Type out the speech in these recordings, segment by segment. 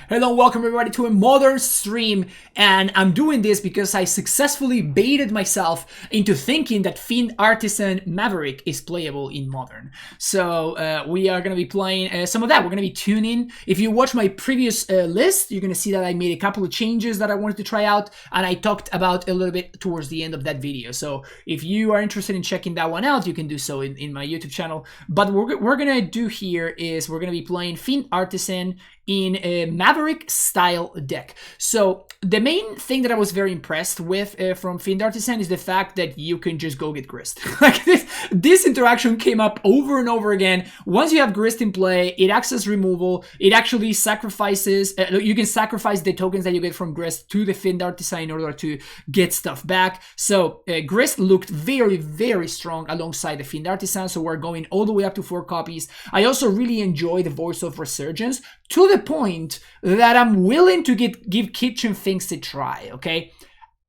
Hello, welcome everybody to a modern stream, and I'm doing this because I successfully baited myself into thinking that Fiend Artisan Maverick is playable in modern. So we are going to be playing some of that. We're going to be tuning. If you watch my previous list, you're going to see that I made a couple of changes that I wanted to try out, and I talked about a little bit towards the end of that video. So if you are interested in checking that one out, you can do so in my YouTube channel. But what we're going to do here is we're going to be playing Fiend Artisan in a Maverick style deck. So the main thing that I was very impressed with from Fiend Artisan is the fact that you can just go get Grist. Like this interaction came up over and over again. Once you have Grist in play, it acts as removal. It actually sacrifices, you can sacrifice the tokens that you get from Grist to the Fiend Artisan in order to get stuff back. So Grist looked very, very strong alongside the Fiend Artisan, so we're going all the way up to 4 copies. I also really enjoy the Voice of Resurgence, to the point that I'm willing to give Kitchen Finks a try, okay?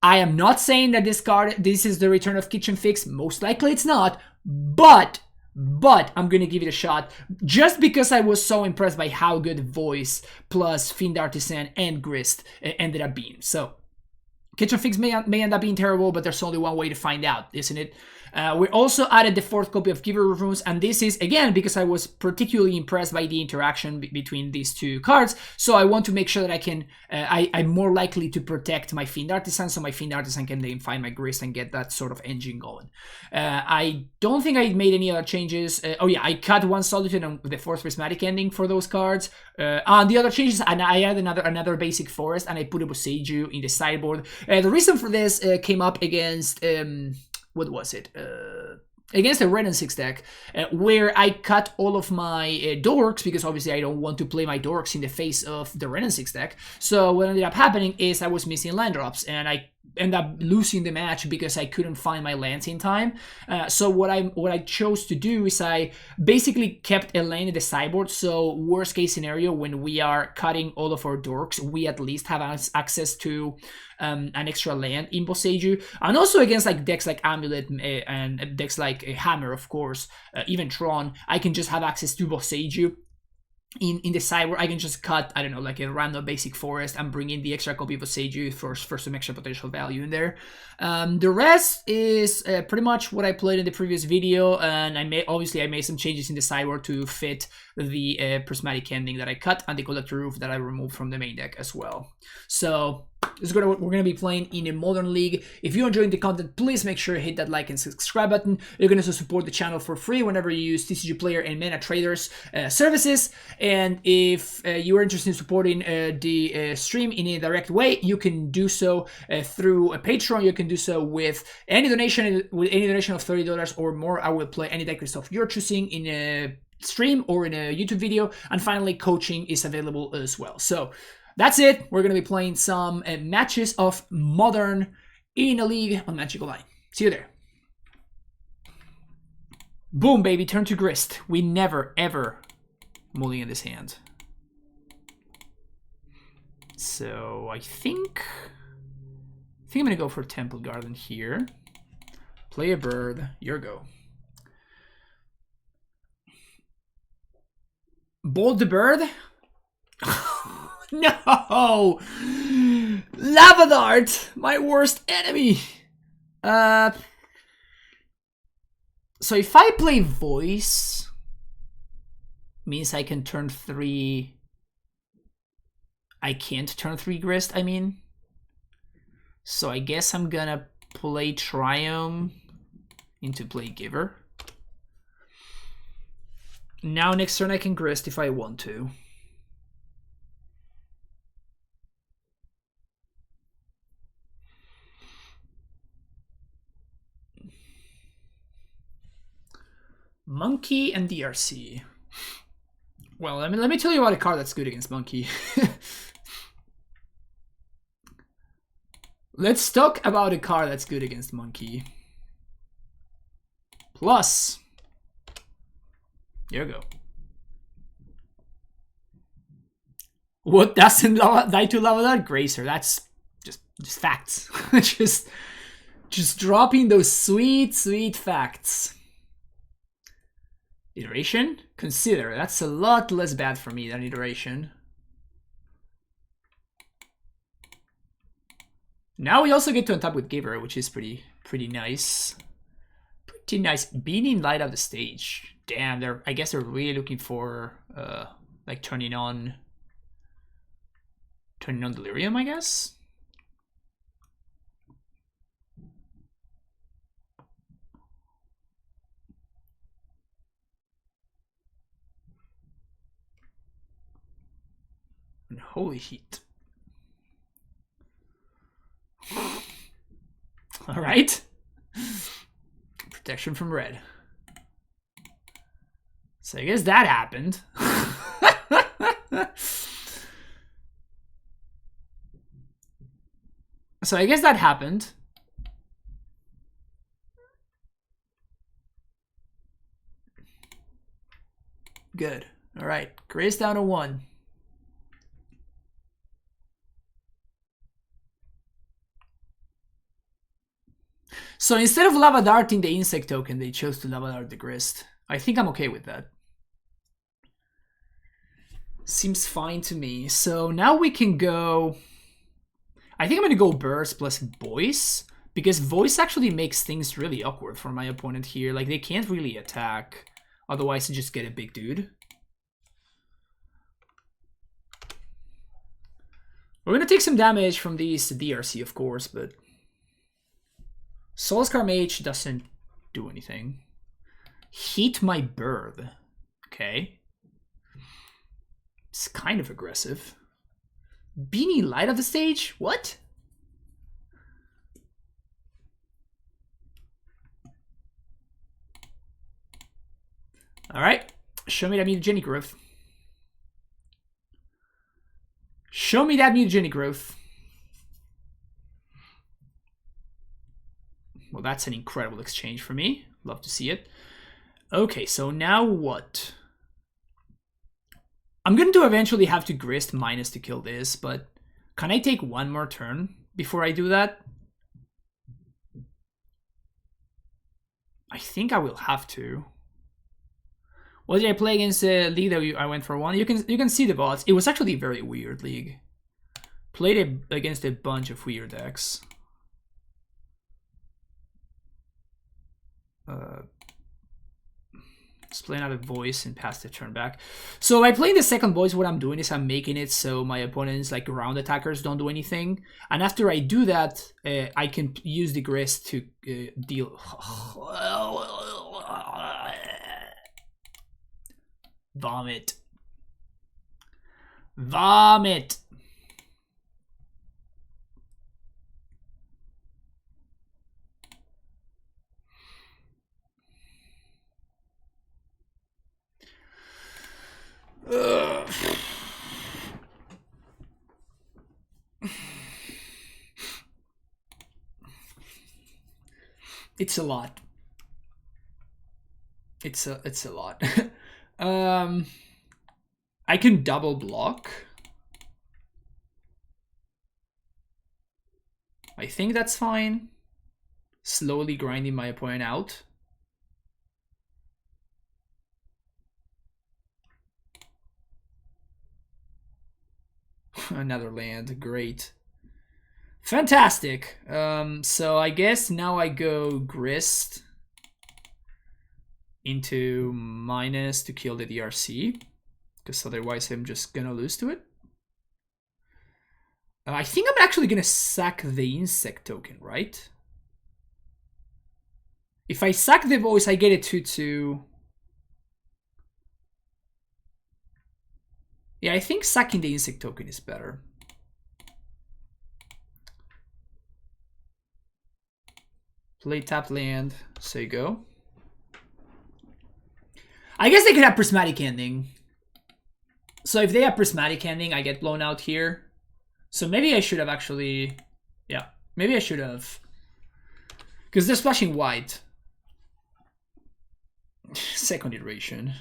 I am not saying that this is the return of Kitchen Finks. Most likely it's not, but I'm going to give it a shot just because I was so impressed by how good Voice plus Fiend Artisan and Grist ended up being. So Kitchen Finks may end up being terrible, but there's only one way to find out, isn't it? We also added the 4th copy of Giver of Runes, and this is, again, because I was particularly impressed by the interaction between these two cards, so I want to make sure that I can, I'm more likely to protect my Fiend Artisan, so my Fiend Artisan can then find my Grist and get that sort of engine going. I don't think I made any other changes. Oh yeah, I cut 1 Solitude and the 4th Prismatic Ending for those cards. And the other changes, and I added another basic Forest, and I put a Boseiju in the sideboard. The reason for this came up against... what was it? Against the Red and 6 deck, where I cut all of my dorks, because obviously I don't want to play my dorks in the face of the Red and 6 deck. So what ended up happening is I was missing land drops, and I end up losing the match because I couldn't find my lands in time. So what I chose to do is I basically kept a lane in the sideboard, so worst case scenario, when we are cutting all of our dorks, we at least have access to an extra land in Boseiju. And also against like decks like Amulet and decks like Hammer, of course, even Tron, I can just have access to Boseiju. In the sideboard, I can just cut, I don't know, like a random basic Forest and bring in the extra copy of Boseiju for some extra potential value in there. The rest is pretty much what I played in the previous video, and I made some changes in the sideboard to fit the Prismatic Ending that I cut and the Collector Roof that I removed from the main deck as well. So we're gonna be playing in a modern league. If you're enjoying the content, please make sure to hit that like and subscribe button. You can also support the channel for free whenever you use TCG Player and Mana Traders services. And if you are interested in supporting the stream in a direct way, you can do so through a Patreon. You can do so with any donation. With any donation of $30 or more, I will play any deck list of your choosing in a stream or in a YouTube video. And finally, coaching is available as well. So that's it. We're going to be playing some matches of Modern in a league on Magic Online. See you there. Boom, baby. Turn to Grist. We never, ever mulligan this hand. So I think I'm going to go for Temple Garden here. Play a bird. Your go. Bolt the bird? No! Lava Dart! My worst enemy! So if I play Voice, means I can turn 3... I can't turn 3 Grist, I mean. So I guess I'm gonna play Triumph into play Giver. Now next turn I can Grist if I want to. Monkey and DRC. Well, let me tell you about a card that's good against Monkey. Let's talk about a card that's good against Monkey. Plus, here we go. What doesn't die to Lava Dart? Gracer. That's just facts. just dropping those sweet facts. Iteration? Consider. That's a lot less bad for me than iteration. Now we also get to untap with Giver, which is pretty nice. Pretty nice. Beating light of the stage. Damn, I guess they're really looking for like turning on Delirium, I guess. And holy heat. All right. Protection from red. So I guess that happened. So I guess that happened. Good. All right. Grace down to 1. So instead of lava darting the insect token, they chose to lava dart the grist. I think I'm okay with that. Seems fine to me. So now we can go... I think I'm going to go burst plus voice, because voice actually makes things really awkward for my opponent here. Like, they can't really attack, otherwise they just get a big dude. We're going to take some damage from these DRC, of course, but... Soulscar Mage doesn't do anything. Heat my bird. Okay. It's kind of aggressive. Beanie light of the stage? What? Alright. Show me that mutagenic growth. Show me that mutagenic growth. Well, that's an incredible exchange for me. Love to see it. Okay, so now what? I'm going to eventually have to grist minus to kill this, but can I take one more turn before I do that? I think I will have to. What did I play against the league that I went for 1? You can see the bots. It was actually a very weird league. Played it against a bunch of weird decks. Let's play another voice and pass the turn back. So by playing the second voice, what I'm doing is I'm making it so my opponents, like round attackers, don't do anything. And after I do that, I can use the grist to deal. Vomit. Vomit. Ugh. It's a lot. It's a lot. I can double block. I think that's fine. Slowly grinding my opponent out. Another land, great. Fantastic. So I guess now I go grist into minus to kill the DRC, because otherwise I'm just gonna lose to it. I think I'm actually gonna sack the insect token, right? If I sack the voice, I get a 2/2. Yeah, I think sacking the insect token is better. Play tap land, so you go. I guess they could have prismatic ending. So if they have prismatic ending, I get blown out here. So maybe I should have actually... Yeah, maybe I should have. Because they're splashing white. Second iteration.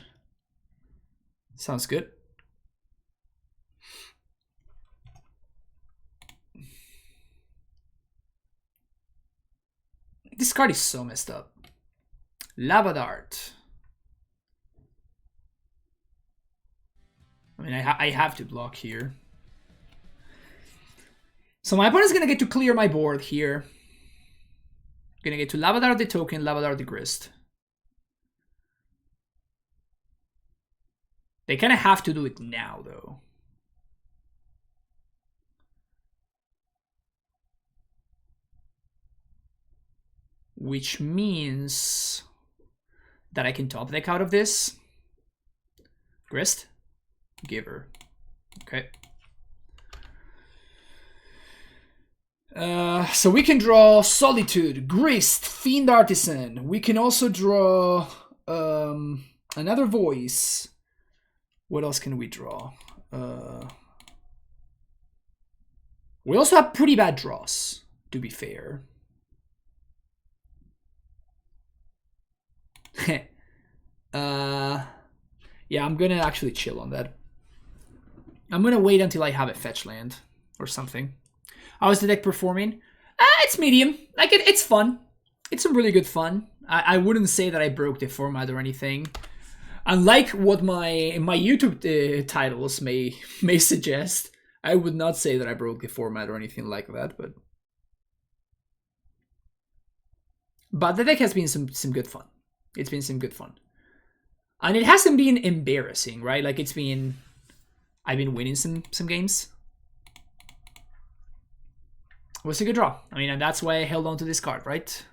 Sounds good. This card is so messed up. Lava Dart. I mean, I have to block here. So my opponent's gonna get to clear my board here. Gonna get to Lavadar the token, Lavadar the Grist. They kind of have to do it now, though. Which means that I can top deck out of this. Grist. Giver. Okay. So we can draw Solitude, Grist, Fiend Artisan. We can also draw another Voice. What else can we draw? We also have pretty bad draws, to be fair. Yeah, I'm gonna actually chill on that. I'm gonna wait until I have a fetch land or something. How is the deck performing? It's medium. Like it's fun. It's some really good fun. I wouldn't say that I broke the format or anything. Unlike what my YouTube titles may suggest, I would not say that I broke the format or anything like that. But the deck has been some good fun. It's been some good fun, and it hasn't been embarrassing, right? Like I've been winning some games. It was a good draw. I mean, and that's why I held on to this card, right?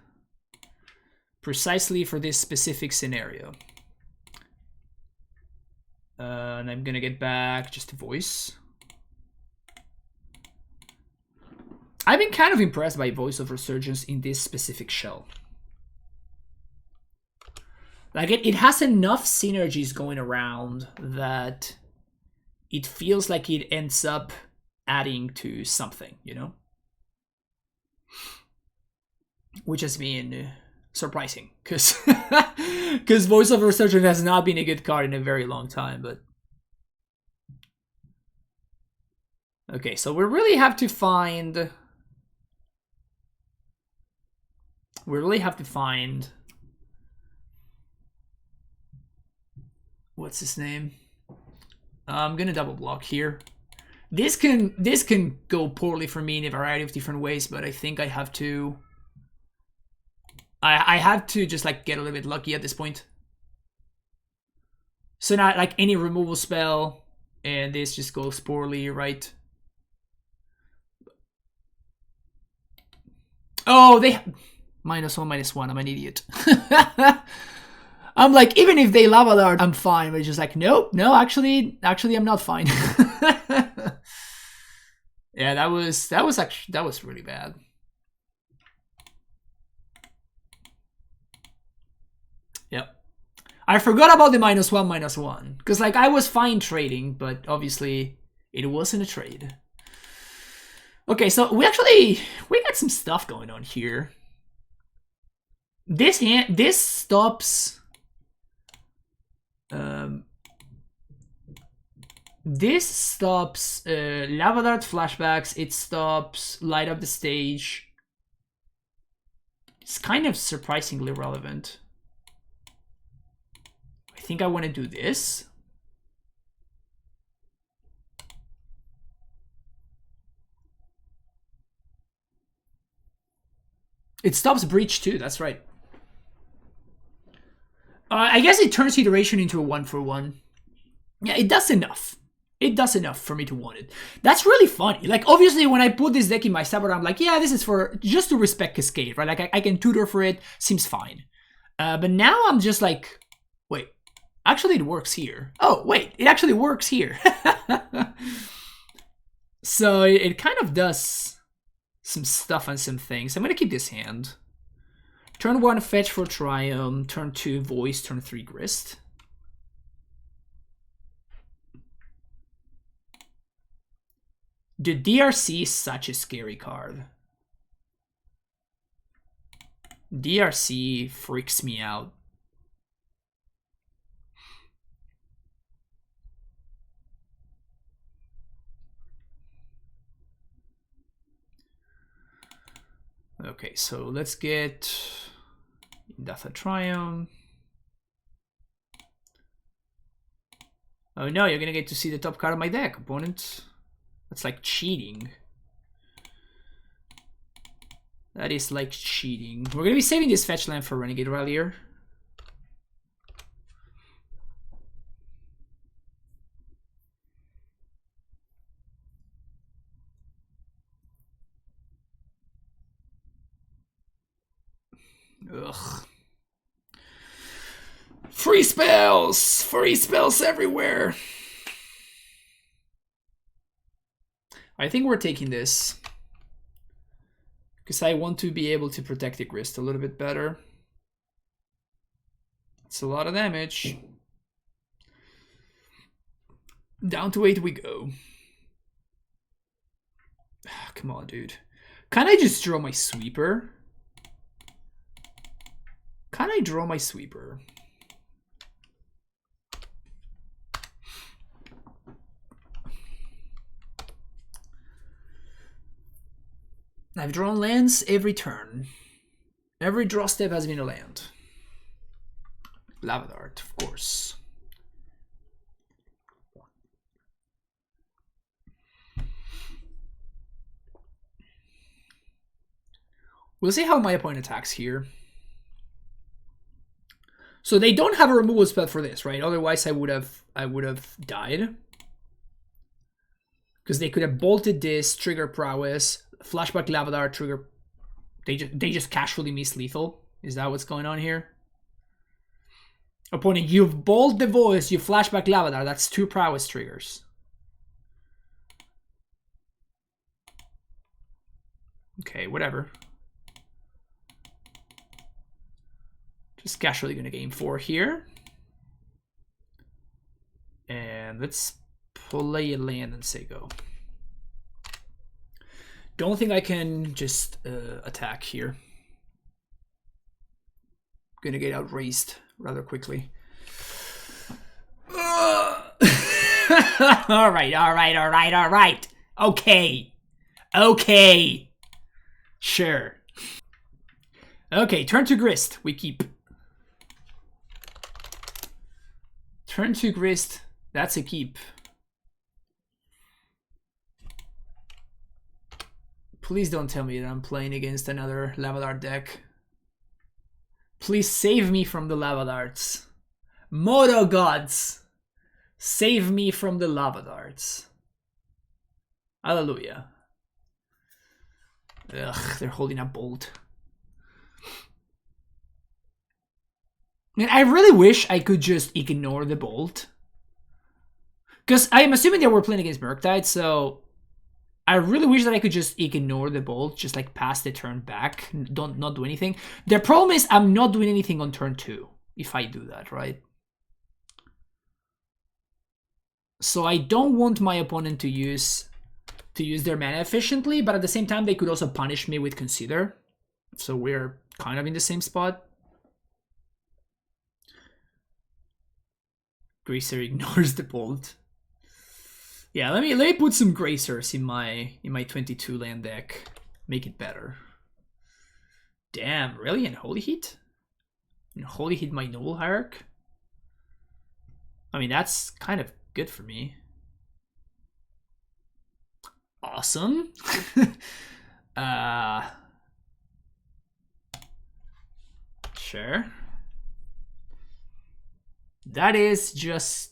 Precisely for this specific scenario. And I'm gonna get back just a Voice. I've been kind of impressed by Voice of Resurgence in this specific shell. Like it has enough synergies going around that it feels like it ends up adding to something, you know? Which has been surprising, because Voice of Resurgence has not been a good card in a very long time, but... Okay, so we really have to find... What's his name? I'm gonna double block here. This can go poorly for me in a variety of different ways, but I think I have to... I have to just like get a little bit lucky at this point. So not like any removal spell, and this just goes poorly, right? Oh, they... -1/-1. I'm an idiot. I'm like, even if they Lavadar, I'm fine. But it's just like, nope, no, actually, I'm not fine. Yeah, that was really bad. Yep. I forgot about the -1/-1 because like I was fine trading, but obviously it wasn't a trade. Okay, so we got some stuff going on here. This stops. This stops Lava Dart flashbacks. It stops Light Up the Stage. It's kind of surprisingly relevant. I think I want to do this. It stops Breach too, that's right. I guess it turns Iteration into a 1/1. Yeah, it does enough. It does enough for me to want it. That's really funny. Like, obviously, when I put this deck in my sideboard, I'm like, yeah, this is for just to respect Cascade, right? Like, I can tutor for it. Seems fine. But now I'm just like, wait, actually it works here. Oh, wait, it actually works here. So it kind of does some stuff and some things. I'm going to keep this hand. Turn 1, Fetch for Triumph. Turn 2, Voice. Turn 3, Grist. The DRC is such a scary card. DRC freaks me out. Okay, so let's get Jegantha Triumph. Oh no, you're gonna get to see the top card of my deck, opponent. That's like cheating. That is like cheating. We're gonna be saving this fetch land for Renegade Rallier. Ugh. Free spells! Free spells everywhere! I think we're taking this. Because I want to be able to protect the Grist a little bit better. It's a lot of damage. Down to 8 we go. Come on, dude. Can I just draw my sweeper? Can I draw my sweeper? I've drawn lands every turn. Every draw step has been a land. Lava Dart, of course. We'll see how my opponent attacks here. So they don't have a removal spell for this, right? Otherwise I would have died. Because they could have bolted this, trigger Prowess, flashback Lava Dart, trigger. They just casually miss lethal. Is that what's going on here? Opponent, you've bolt the voice, you flashback Lava Dart. That's 2 Prowess triggers. Okay, whatever. Just casually gonna game 4 here. And let's play a land and say go. Don't think I can just attack here. Gonna get outraised rather quickly. Alright. Okay. Sure. Okay, turn to Grist. We keep. Turn to Grist. That's a keep. Please don't tell me that I'm playing against another Lava Dart deck. Please save me from the Lava Darts. Moto gods, save me from the Lava Darts. Hallelujah. Ugh, they're holding a bolt. Man, I really wish I could just ignore the bolt. Because I'm assuming they were playing against Murktide, so I really wish that I could just ignore the bolt, just like pass the turn back, not do anything. The problem is I'm not doing anything on turn 2 if I do that, right? So I don't want my opponent to use their mana efficiently, but at the same time they could also punish me with Consider. So we're kind of in the same spot. Gracer ignores the bolt. Yeah, let me put some Gracers in my 22 land deck. Make it better. Damn, really? And Holy Heat? And Holy Heat my Noble Hierarch? I mean, that's kind of good for me. Awesome. Sure. That is just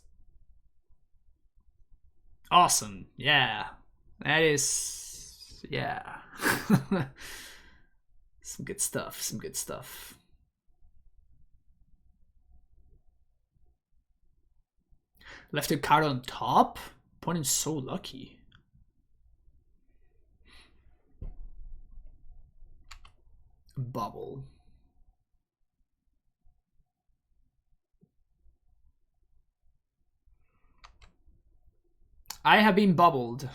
awesome. Yeah. That is, yeah. Some good stuff. Left a card on top? Opponent's so lucky. Bubble. I have been bubbled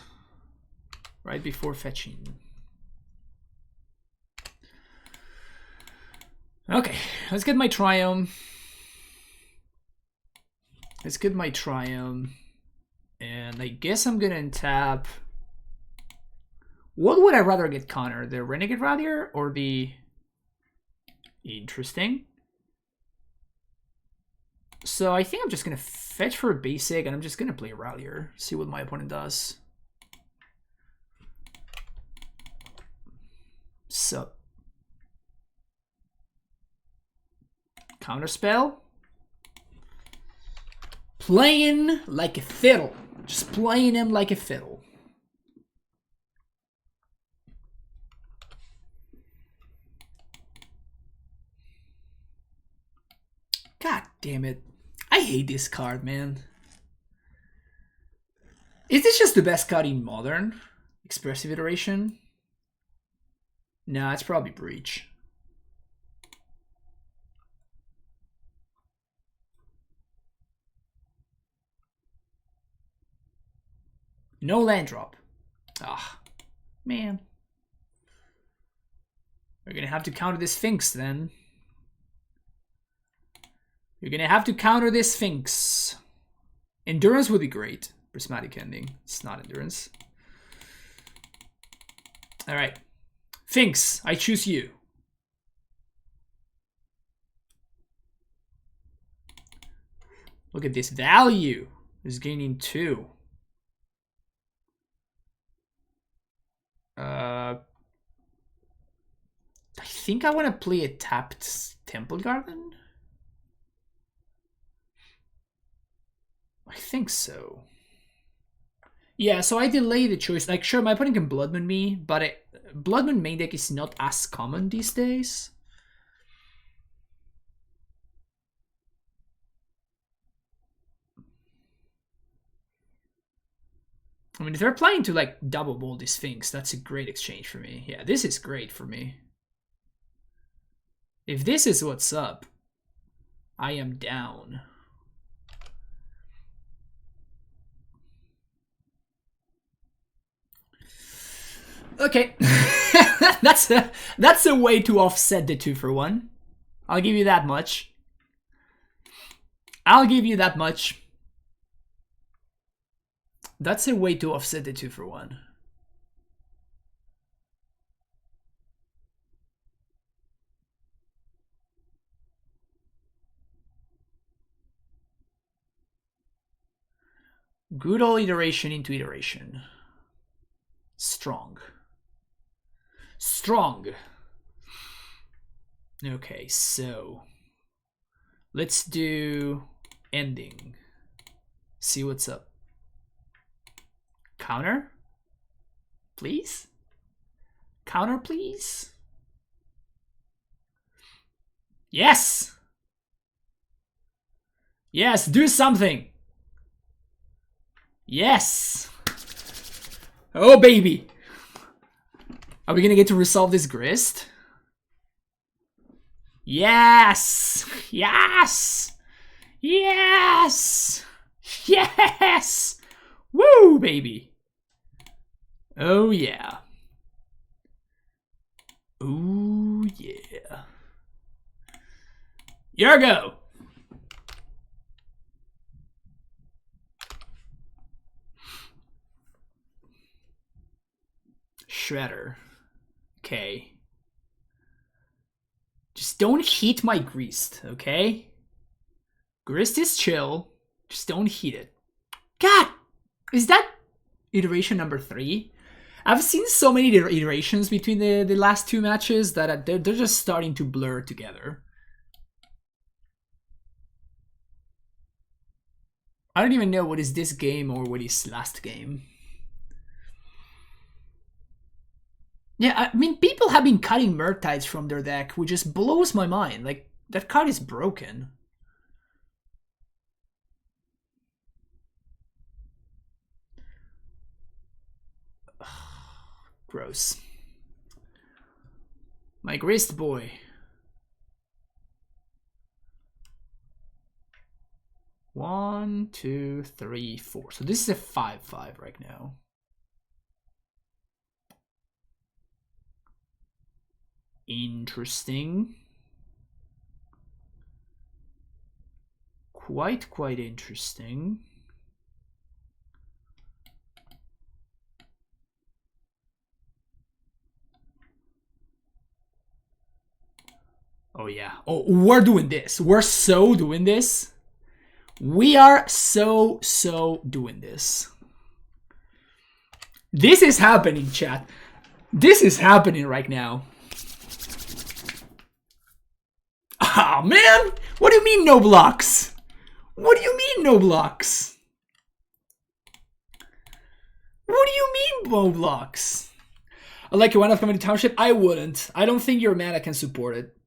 right before fetching. Okay, let's get my Triumph. And I guess I'm gonna untap. What would I rather get countered? The Renegade Rallier or the... Interesting. So I think I'm just gonna fetch for a basic and I'm just gonna play a Rallier. See what my opponent does. So Counterspell. Playing like a fiddle. Just playing him like a fiddle. God damn it. I hate this card, man. Is this just the best card in Modern? Expressive Iteration? Nah, it's probably Breach. No land drop. Ah, man. We're gonna have to counter this Sphinx then. You're gonna have to counter this Sphinx. Endurance would be great. Prismatic Ending. It's not Endurance. Alright. Sphinx, I choose you. Look at this value. It's gaining 2. I think I want to play a tapped Temple Garden. I think so. Yeah, so I delay the choice. Like, sure, my opponent can Blood Moon me, but Blood Moon main deck is not as common these days. I mean, if they're planning to, like, double ball this Sphinx, that's a great exchange for me. Yeah, this is great for me. If this is what's up, I am down. Okay, that's a way to offset the 2-for-1. I'll give you that much. I'll give you that much. That's a way to offset the 2-for-1. Good old iteration into iteration. Strong. Strong. Okay, so let's do ending. See what's up. Counter? Please? Counter, please? Yes! Yes, do something! Yes! Oh, baby! Are we gonna get to resolve this Grist? Yes! Yes! Yes! Yes! Woo, baby! Oh, yeah. Ooh, yeah. Here we go! Shredder. Okay. Just don't hit my Grist, okay? Grist is chill. Just don't hit it. God! Is that iteration number 3? I've seen so many iterations between the last 2 matches that they're just starting to blur together. I don't even know what is this game or what is last game. Yeah, I mean, people have been cutting Murktides from their deck, which just blows my mind. Like, that card is broken. Gross. My Grist boy. One, two, three, four. So this is a 5/5 right now. Interesting. Quite interesting. Oh yeah. Oh, we're doing this. We're so doing this. We are so doing this. This is happening, chat. This is happening right now. Oh, man! What do you mean no blocks? What do you mean no blocks? What do you mean no blocks? I like your one-off coming to Township. I wouldn't. I don't think your mana can support it.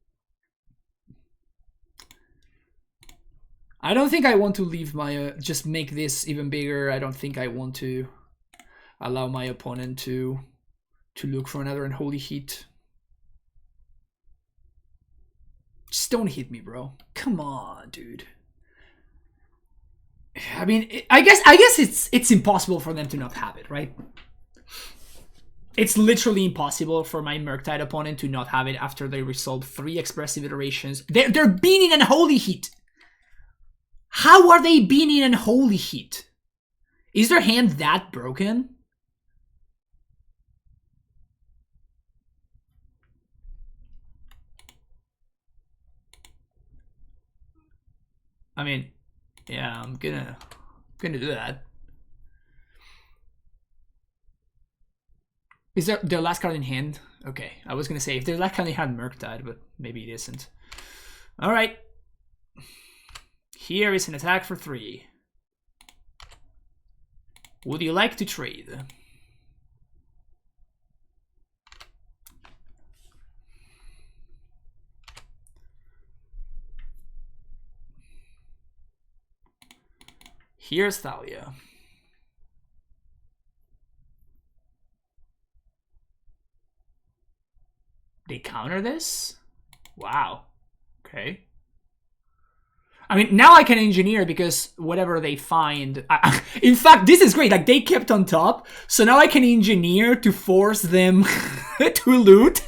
I don't think I want to leave my... just make this even bigger. I don't think I want to allow my opponent to look for another Unholy Heat. Just don't hit me, bro. Come on, dude. I mean, I guess it's impossible for them to not have it, right? It's literally impossible for my Murktide opponent to not have it after they resolve 3 expressive iterations. They're being in Unholy Heat. How are they being in Unholy Heat? Is their hand that broken? I mean, yeah, I'm gonna do that. Is there their last card in hand? Okay, I was gonna say if their last card in hand, Murktide, but maybe it isn't. All right. Here is an attack for 3. Would you like to trade? Here's Thalia. They counter this? Wow. Okay. I mean, now I can engineer because whatever they find... in fact, this is great. Like, they kept on top. So now I can engineer to force them to loot.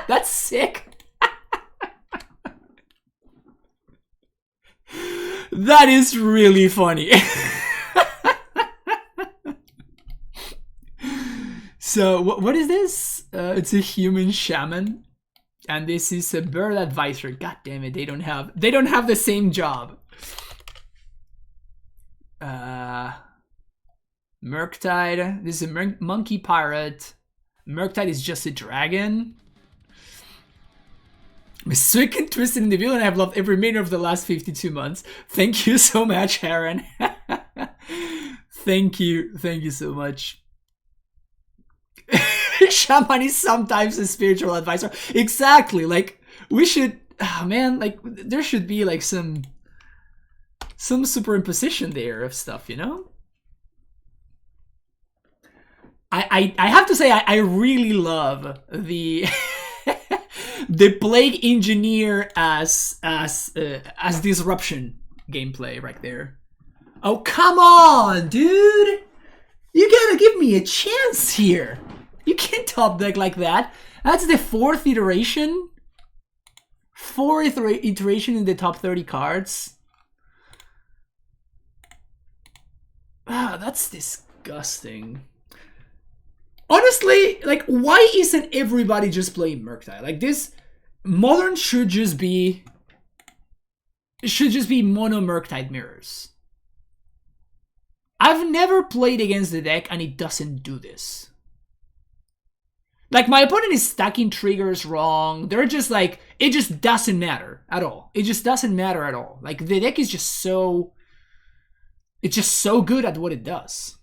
That's sick. That is really funny. So what is this? It's a human shaman, and this is a bird advisor. God damn it! They don't have the same job. Murktide. This is a monkey pirate. Murktide is just a dragon. I'm so interested in the villain. I've loved every minute of the last 52 months. Thank you so much, Aaron. Thank you so much. Shaman is sometimes a spiritual advisor. Exactly. Like, we should, oh man, like, there should be like some superimposition there of stuff, you know? I have to say I really love the the Plague Engineer as disruption gameplay right there. Oh, come on, dude! You gotta give me a chance here. You can't top deck like that. That's the 4th iteration. 4th iteration in the top 30 cards. Ah, that's disgusting. Honestly, like, why isn't everybody just playing Murktide? Like, this Modern should just be mono Murktide mirrors. I've never played against the deck and it doesn't do this. Like, my opponent is stacking triggers wrong. They're just like, it just doesn't matter at all. It just doesn't matter at all. Like, the deck is just so... it's just so good at what it does.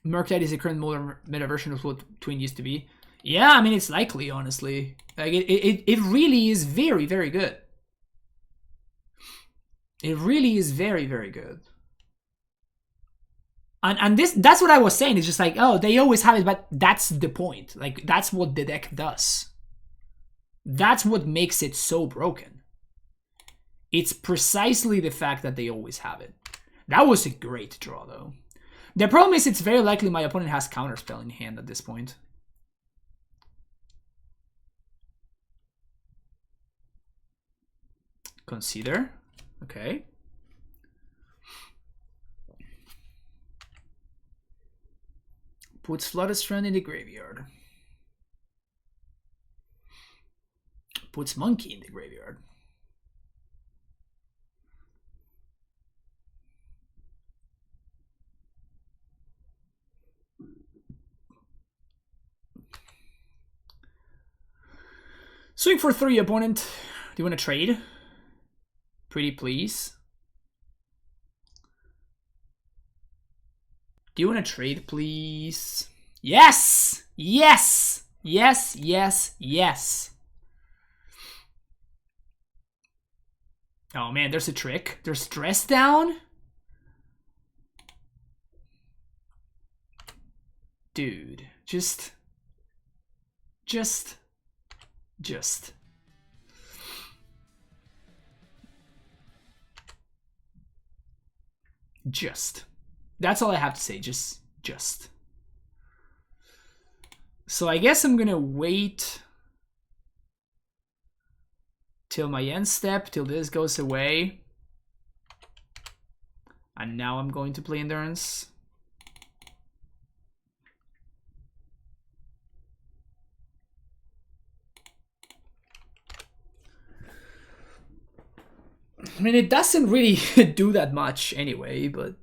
Murktide is the current meta version of what Twin used to be. Yeah, I mean, it's likely, honestly. Like, it really is very, very good. It really is very, very good. And that's what I was saying. It's just like, oh, they always have it, but that's the point. Like, that's what the deck does. That's what makes it so broken. It's precisely the fact that they always have it. That was a great draw, though. The problem is it's very likely my opponent has Counterspell in hand at this point. Consider. Okay. Puts Flooded Strand in the graveyard. Puts Monkey in the graveyard. Swing for 3, opponent. Do you want to trade? Pretty please. Do you want to trade, please? Yes! Yes! Yes, yes, yes. Oh man, there's a trick. There's stress down. Dude, just. That's all I have to say, just. So I guess I'm gonna wait till my end step, till this goes away. And now I'm going to play Endurance. I mean, it doesn't really do that much anyway, but...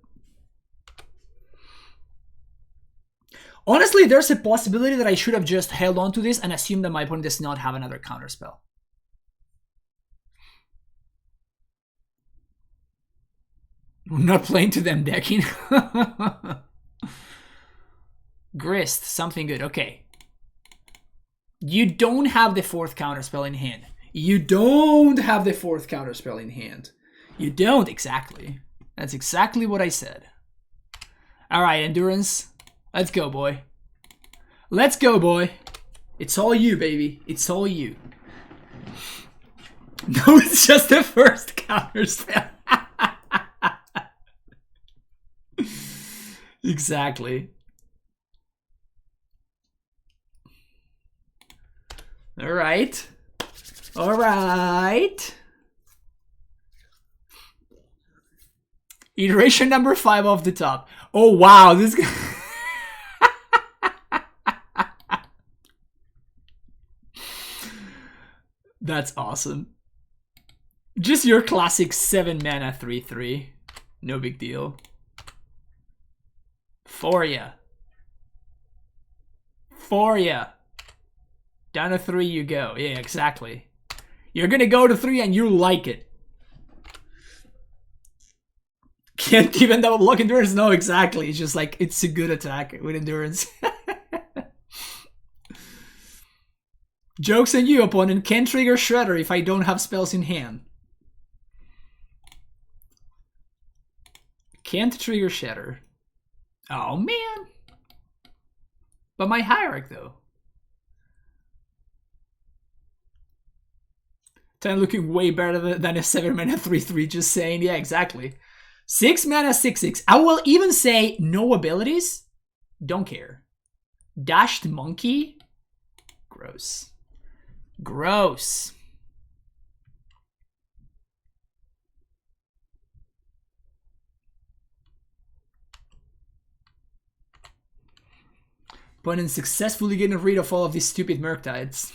Honestly, there's a possibility that I should have just held on to this and assumed that my opponent does not have another counterspell. I'm not playing to them decking. Grist, something good. Okay. You don't have the 4th counterspell in hand. You don't have the 4th counterspell in hand. You don't, exactly. That's exactly what I said. Alright, Endurance. Let's go, boy. Let's go, boy. It's all you, baby. It's all you. No, it's just the 1st counterspell. Exactly. Alright. Alright. Iteration number 5 off the top. Oh, wow. This guy... That's awesome. Just your classic 7 mana 3/3. No big deal. For ya. For ya. Down to 3 you go. Yeah, exactly. You're gonna go to 3 and you like it. Can't even double block Endurance? No, exactly. It's just like, it's a good attack with Endurance. Joke's on you, opponent. Can't trigger Shredder if I don't have spells in hand. Can't trigger Shredder. Oh, man. But my Hierarch, though. 10 looking way better than a 7 mana 3/3, just saying. Yeah, exactly. 6 mana 6/6. I will even say no abilities. Don't care. Dashed Monkey. Gross. Gross. Opponent successfully getting rid of all of these stupid Murktides.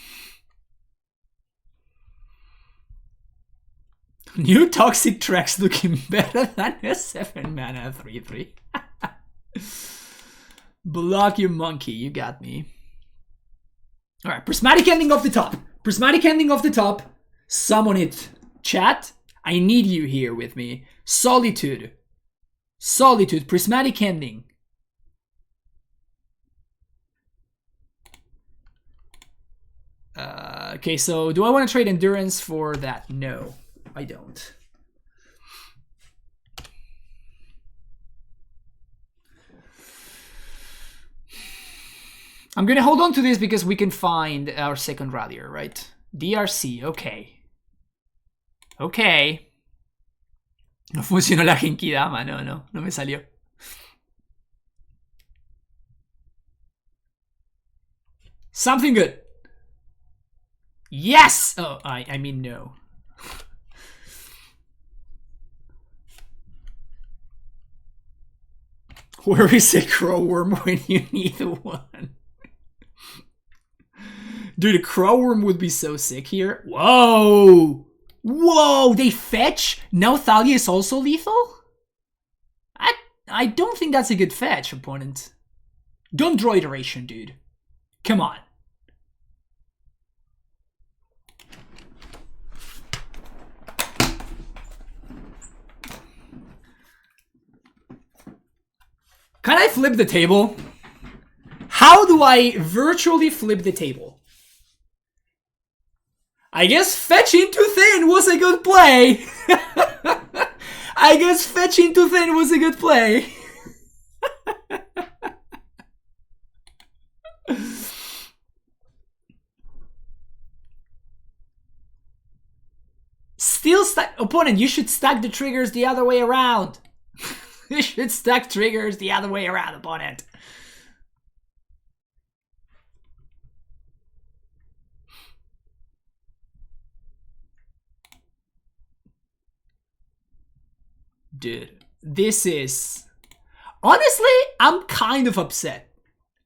New Toxic Tracks looking better than a 7 mana 3/3. Block you, monkey. You got me. Alright, Prismatic Ending off the top. Prismatic Ending off the top. Summon it. Chat, I need you here with me. Solitude. Solitude. Prismatic Ending. Okay, so do I want to trade Endurance for that? No, I don't. I'm gonna hold on to this because we can find our second rallier, right? DRC, okay. Okay. No funcionó la Genkidama, no me salió. Something good. Yes! Oh, I mean no. Where is a crow worm when you need one? Dude, a crow worm would be so sick here. Whoa! Whoa, they fetch? Now Thalia is also lethal? I don't think that's a good fetch, opponent. Don't draw iteration, dude. Come on. Can I flip the table? How do I virtually flip the table? I guess fetch into thin was a good play. I guess fetch into thin was a good play. Still stack. Opponent, you should stack the triggers the other way around. You should stack triggers the other way around, opponent. Dude, this is... Honestly, I'm kind of upset.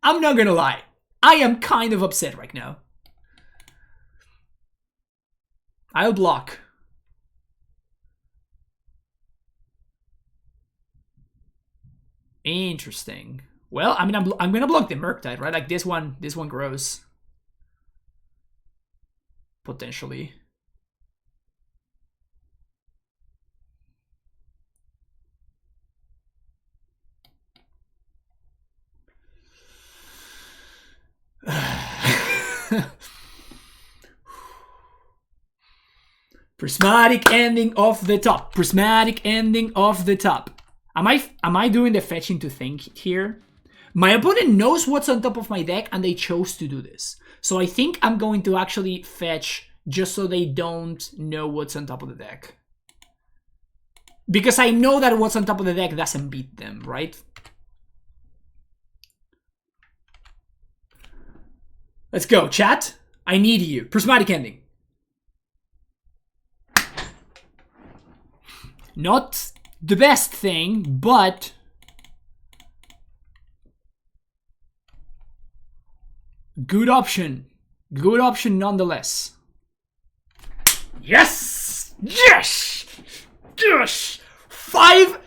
I'm not gonna lie. I am kind of upset right now. I'll block. Interesting. Well, I mean, I'm gonna block the Murktide, right? Like this one grows. Potentially. Prismatic ending off the top. Prismatic ending off the top. Am I doing the fetching to think here? My opponent knows what's on top of my deck and they chose to do this. So I think I'm going to actually fetch just so they don't know what's on top of the deck. Because I know that what's on top of the deck doesn't beat them, right? Let's go, chat. I need you. Prismatic ending. Not the best thing, but good option. Good option nonetheless. Yes! Yes! Yes! Five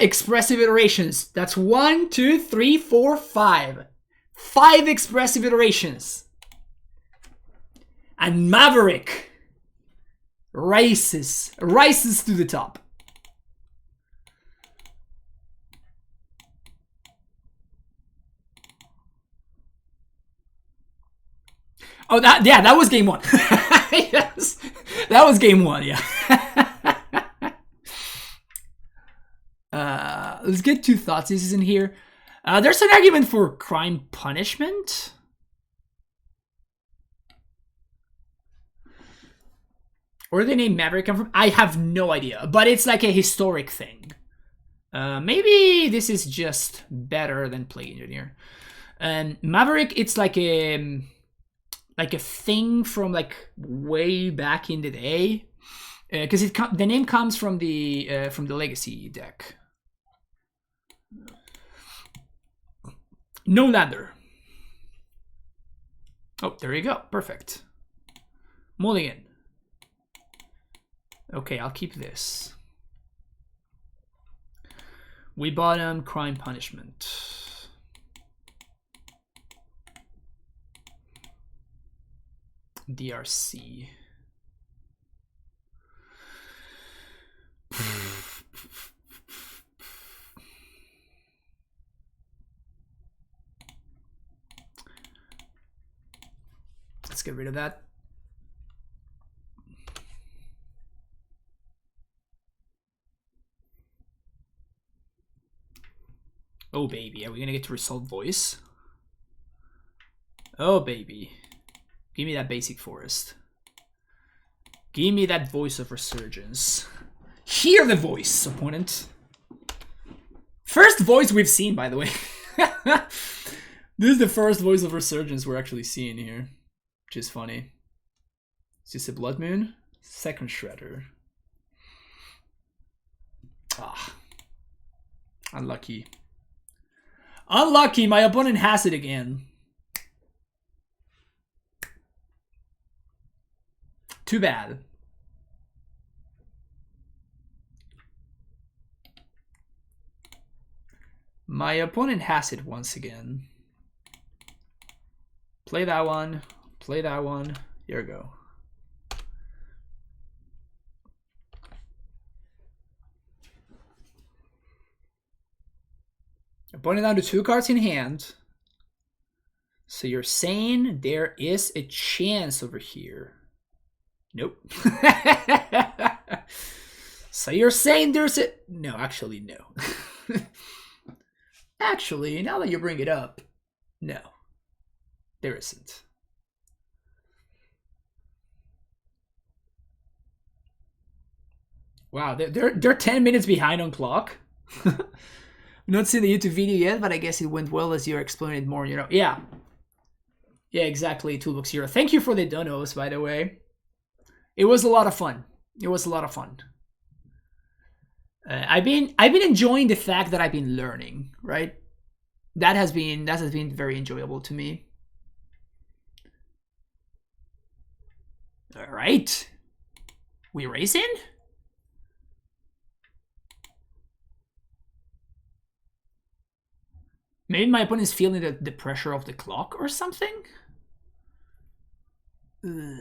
expressive iterations. That's 1, 2, 3, 4, 5. 5 expressive iterations. And Maverick rises to the top. Oh, that was game 1. Yes, that was game 1. Yeah. Let's get 2 thoughts. This is in here. There's an argument for crime punishment. Where did the name Maverick come from? I have no idea, but it's like a historic thing. Maybe this is just better than Plague Engineer. Maverick, it's like a thing from like way back in the day, because the name comes from the Legacy deck. No lander. Oh, there you go. Perfect. Mulligan. Okay, I'll keep this. We bottom crime punishment. DRC. Let's get rid of that. Oh baby, are we gonna get to resolve voice? Oh baby. Give me that basic forest. Give me that voice of resurgence. Hear the voice, opponent. First voice we've seen, by the way. This is the first voice of resurgence we're actually seeing here. Which is funny. Is this a Blood Moon? Second Shredder. Ah. Unlucky. Unlucky, my opponent has it again. Too bad. My opponent has it once again. Play that one. Play that one. Here we go. putting down to 2 cards in hand. So you're saying there is a chance over here. Nope. So you're saying there's a... No, actually, no. Actually, now that you bring it up, no. There isn't. Wow, they're 10 minutes behind on clock. Not seen the YouTube video yet, but I guess it went well as you're explaining it more, you know. Yeah. Yeah, exactly, Toolbox Hero. Thank you for the donos, by the way. It was a lot of fun. It was a lot of fun. I've been enjoying the fact that I've been learning, right? That has been very enjoyable to me. All right. We racing? Maybe my opponent's feeling the pressure of the clock or something? Ugh.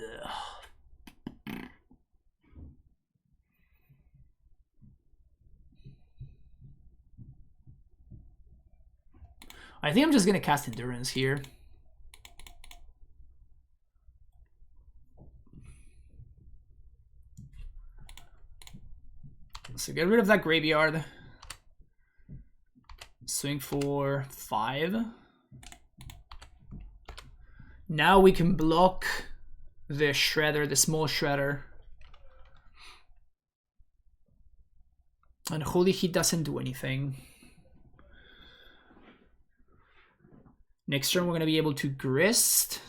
I think I'm just gonna cast Endurance here. So get rid of that graveyard. Swing for 5. Now we can block the shredder, the small shredder. And Holy Heat doesn't do anything. Next turn we're going to be able to Grist.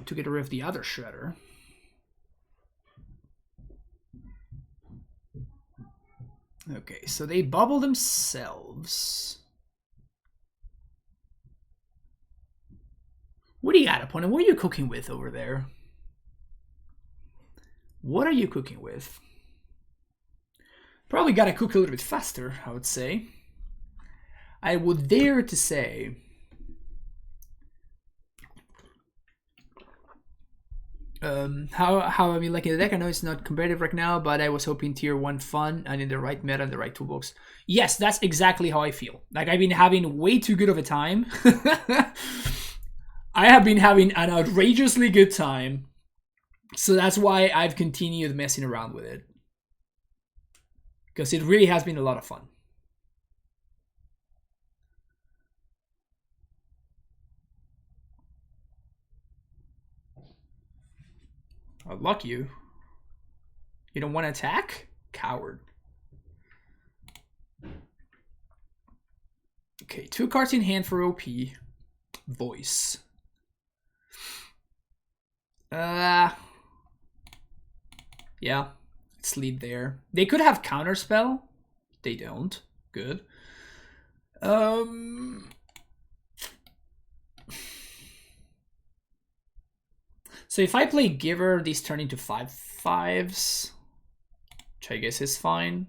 To get rid of the other shredder. Okay, so they bubble themselves. What do you got, opponent? What are you cooking with over there? What are you cooking with? Probably gotta cook a little bit faster, I would say. I would dare to say... how I mean liking the deck. I know it's not competitive right now, but I was hoping tier 1 fun and in the right meta and the right toolbox. Yes, that's exactly how I feel. Like, I've been having way too good of a time. I have been having an outrageously good time. So that's why I've continued messing around with it. Because it really has been a lot of fun. I'll luck you. You don't want to attack? Coward. Okay, 2 cards in hand for OP. Voice. Yeah. Let's lead there. They could have counterspell. They don't. Good. So if I play Giver, these turn into 5/5s, which I guess is fine.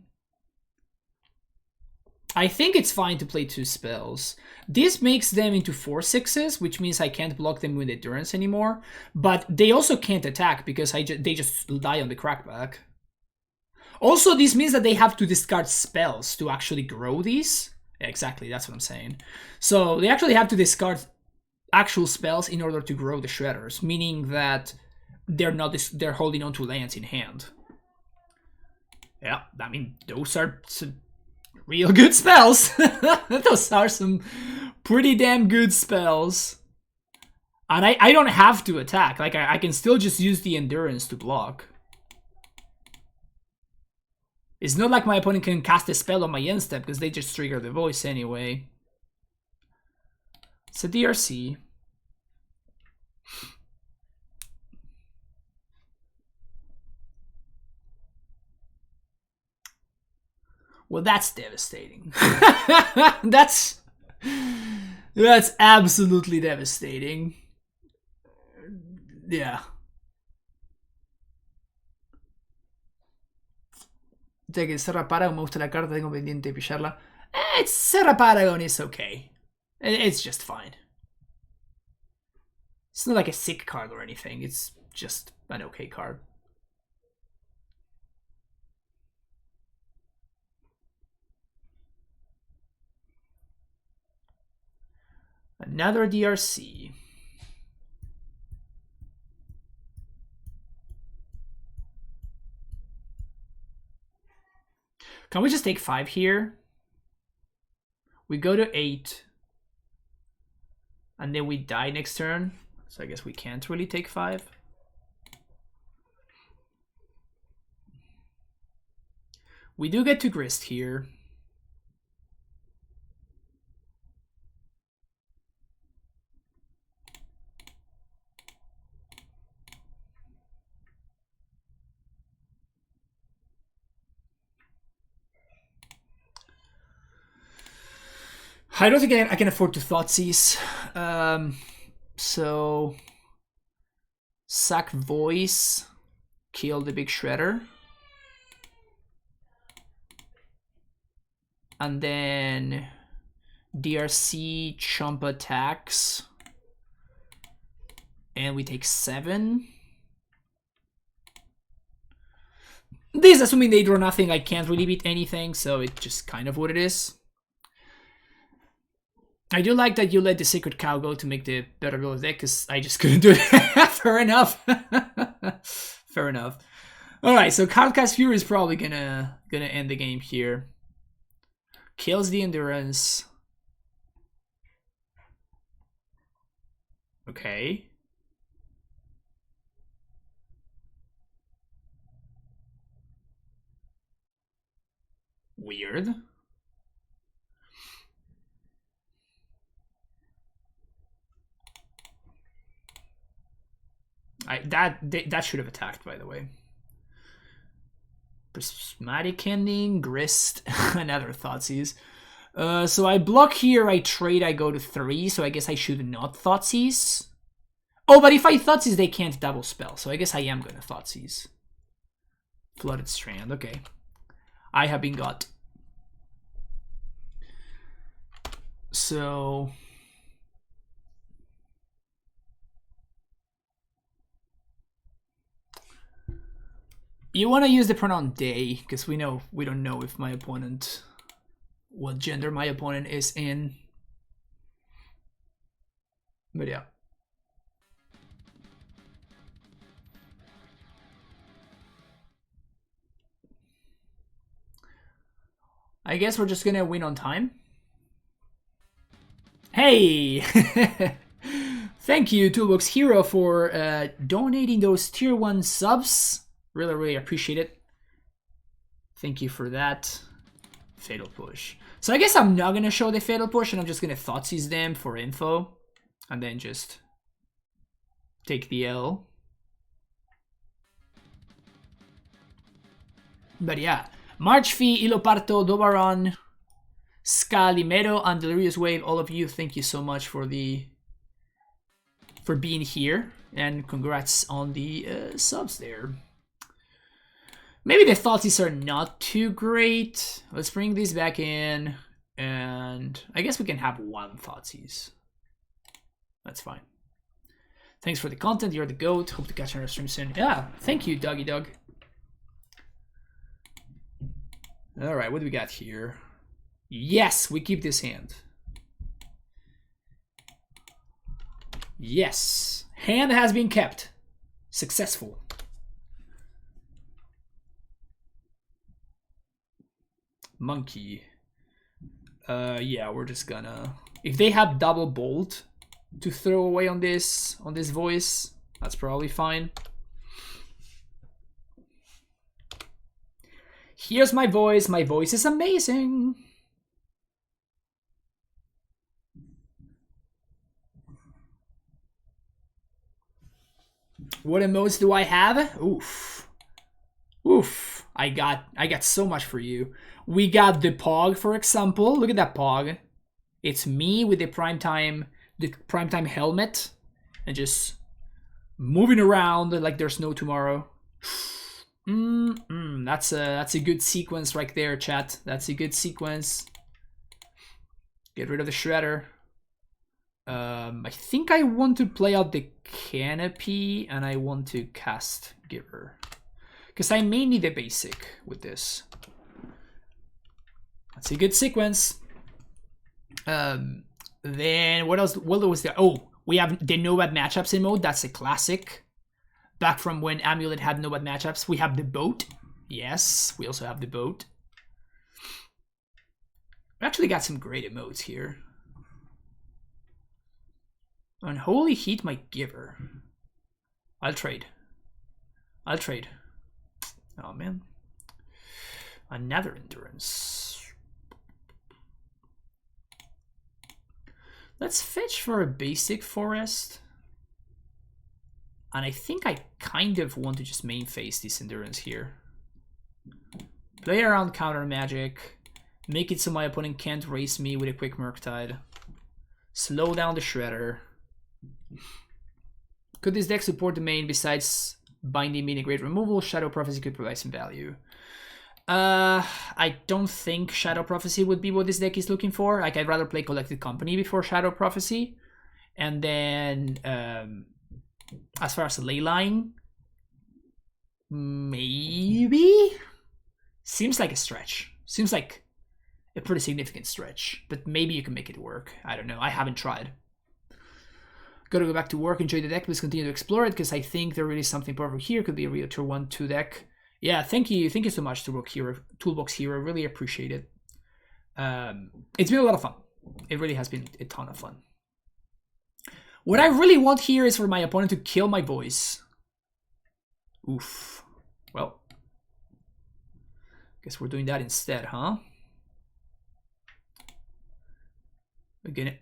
I think it's fine to play 2 spells. This makes them into 4/6s, which means I can't block them with Endurance anymore. But they also can't attack because they just die on the crackback. Also, this means that they have to discard spells to actually grow these. Yeah, exactly, that's what I'm saying. So they actually have to discard actual spells in order to grow the shredders, meaning that they're holding on to lands in hand. Yeah, I mean, those are some real good spells. Those are some pretty damn good spells. And I don't have to attack. Like, I can still just use the Endurance to block. It's not like my opponent can cast a spell on my end step because they just trigger the voice anyway. It's a DRC. Well, that's devastating. That's absolutely devastating. Yeah. Ya que Serra Paragon, me gusta la carta, tengo pendiente de pillarla. Serra Paragon is okay. It's just fine. It's not like a sick card or anything. It's just an okay card. Another DRC. Can we just take 5 here? We go to 8. And then we die next turn. So I guess we can't really take 5. We do get to grist here. I don't think I can afford to Thoughtseize. So sack Voice, kill the big shredder. And then DRC chump attacks. And we take 7. This, assuming they draw nothing, I can't really beat anything, so it's just kind of what it is. I do like that you let the Sacred Cow go to make the better build deck, because I just couldn't do it. Fair enough. Fair enough. Alright, so Cardcast Fury is probably gonna end the game here. Kills the Endurance. Okay. Weird. That should have attacked, by the way. Prismatic Ending, Grist, another Thoughtseize. So I block here, I trade, I go to 3, so I guess I should not Thoughtseize. Oh, but if I Thoughtseize, they can't double spell, so I guess I am gonna Thoughtseize. Flooded Strand, okay. I have been got. So you want to use the pronoun they, because we don't know if my opponent, what gender my opponent is in. But yeah. I guess we're just gonna win on time. Hey! Thank you, Toolbox Hero, for donating those tier 1 subs. Really appreciate it. Thank you for that. Fatal Push. So I guess I'm not gonna show the Fatal Push, and I'm just gonna Thoughtseize them for info. And then just take the L. But yeah. Marchfi, Iloparto, Dobaron, Scalimero, and Delirious Wave, all of you, thank you so much for being here, and congrats on the subs there. Maybe the Thoughtseize are not too great. Let's bring these back in, and I guess we can have 1 Thoughtseize. That's fine. Thanks for the content, you're the GOAT. Hope to catch another stream soon. Yeah, thank you, Doggy Dog. Alright, what do we got here? Yes, we keep this hand. Yes, hand has been kept. Successful. Monkey. Yeah, we're just gonna... If they have double bolt to throw away on this voice, that's probably fine. Here's my voice. My voice is amazing. What emotes do I have? Oof. Oof. I got so much for you. We got the Pog, for example. Look at that Pog. It's me with the primetime helmet and just moving around like there's no tomorrow. That's a good sequence right there, chat. That's a good sequence. Get rid of the shredder. I think I want to play out the canopy, and I want to cast Giver, because I may need a basic with this. That's a good sequence. Then what else? What was there? Oh, we have the no bad matchups in mode. That's a classic. Back from when Amulet had no bad matchups. We have the boat. Yes, we also have the boat. We actually got some great emotes here. Unholy Heat might give her. I'll trade. I'll trade. Oh man. Another endurance. Let's fetch for a basic forest. And I think I kind of want to just main phase this endurance here. Play around counter magic. Make it so my opponent can't race me with a quick Murktide. Slow down the Shredder. Could this deck support the main besides binding meaning great removal? Shadow Prophecy could provide some value. I don't think Shadow Prophecy would be what this deck is looking for. Like, I'd rather play Collected Company before Shadow Prophecy. And then, as far as Leyline, maybe? Seems like a stretch. Seems like a pretty significant stretch. But maybe you can make it work. I don't know. I haven't tried. Gotta go back to work, enjoy the deck, please continue to explore it, because I think there really is something perfect here. Could be a real tier 1-2 deck. Yeah, thank you so much, Toolbox Hero. Really appreciate it. It's been a lot of fun. It really has been a ton of fun. What I really want here is for my opponent to kill my voice. Oof. Well, guess we're doing that instead, huh? We're gonna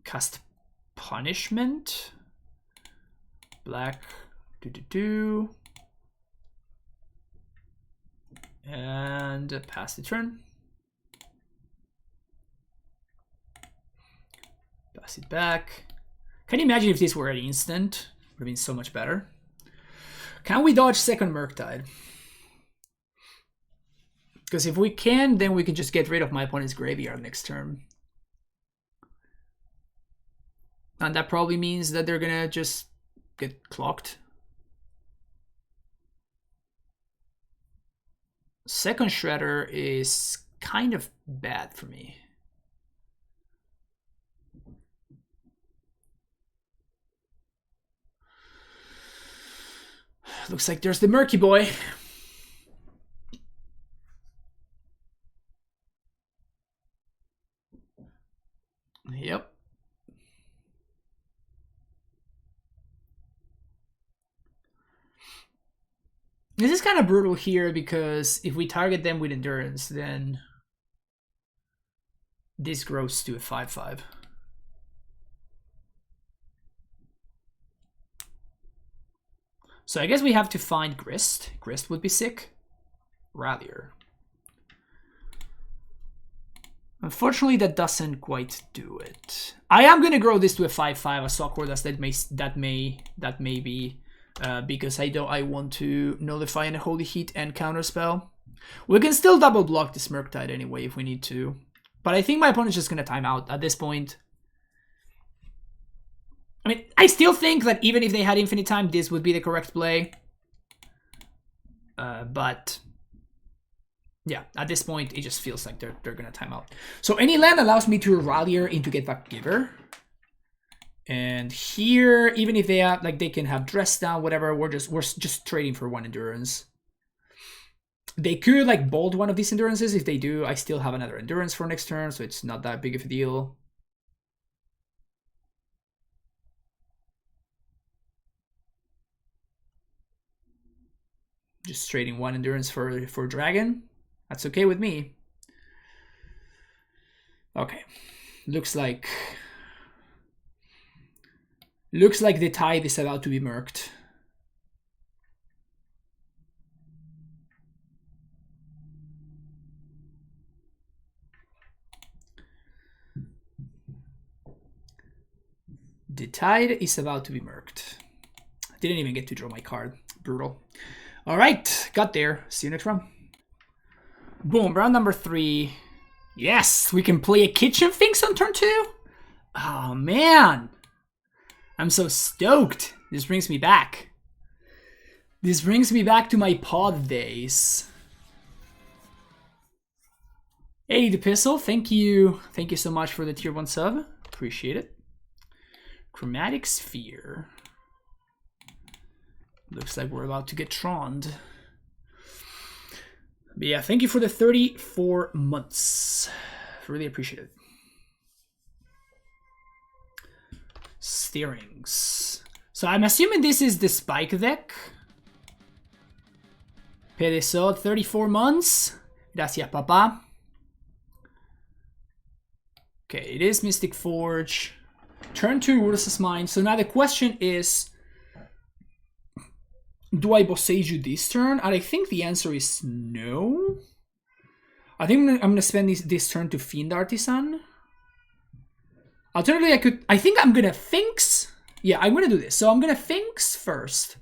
cast Punishment. Black. And pass the turn. Pass it back. Can you imagine if this were an instant? Would have been so much better. Can we dodge second Murktide? Because if we can, then we can just get rid of my opponent's graveyard next turn. And that probably means that they're gonna just get clocked. Second Shredder is kind of bad for me. Looks like there's the Murky Boy. Yep. This is kind of brutal here because if we target them with endurance, then this grows to a 5/5. So I guess we have to find Grist. Grist would be sick. Rallier. Unfortunately, that doesn't quite do it. I am gonna grow this to a 5/5. A Sockor that may be. Because I want to nullify an Holy Heat and counterspell. We can still double block this Murktide anyway if we need to. But I think my opponent's just gonna time out at this point. I mean, I still think that even if they had infinite time, this would be the correct play. But yeah, at this point, it just feels like they're gonna time out. So any land allows me to Rallier into Get Back Giver. And here, even if they have, like, they can have Dress Down, whatever, we're just trading for one endurance. They could like bolt one of these endurances. If they do, I still have another endurance for next turn, so it's not that big of a deal. Just trading one endurance for Dragon. That's okay with me. Okay, looks like the tide is about to be murked. The tide is about to be murked. Didn't even get to draw my card. Brutal. All right, got there. See you next round. Boom, round number 3. Yes, we can play a Kitchen Finks on turn 2. Oh, man. I'm so stoked. This brings me back. This brings me back to my pod days. Hey, the Pistol, thank you. Thank you so much for the tier 1 sub. appreciate it. Chromatic Sphere. Looks like we're about to get Troned. But yeah, thank you for the 34 months. Really appreciate it. Steerings. So I'm assuming this is the Spike deck. Pedeso, 34 months. Gracias, papa. Okay, it is Mystic Forge. Turn 2 versus mine. So now the question is, do I Boseiju this turn? And I think the answer is no. I think I'm gonna spend this turn to Fiend Artisan. Alternatively, I think I'm gonna Finks. Yeah, I'm gonna do this. So I'm gonna Finks first.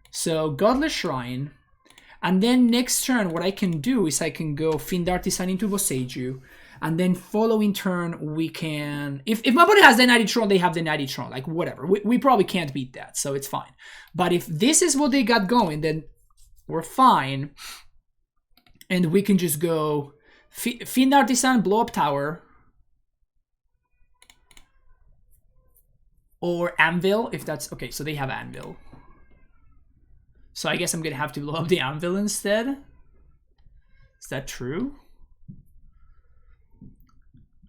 So Godless Shrine. And then next turn, what I can do is I can go Fiend Artisan into Boseiju. And then following turn, we can... If my opponent has the Natty Tron, they have the Natty Tron. Like, whatever. We probably can't beat that, so it's fine. But if this is what they got going, then we're fine. And we can just go Fiend Artisan, blow up tower. Or Anvil, if that's... Okay, so they have Anvil. So I guess I'm going to have to blow up the Anvil instead. Is that true?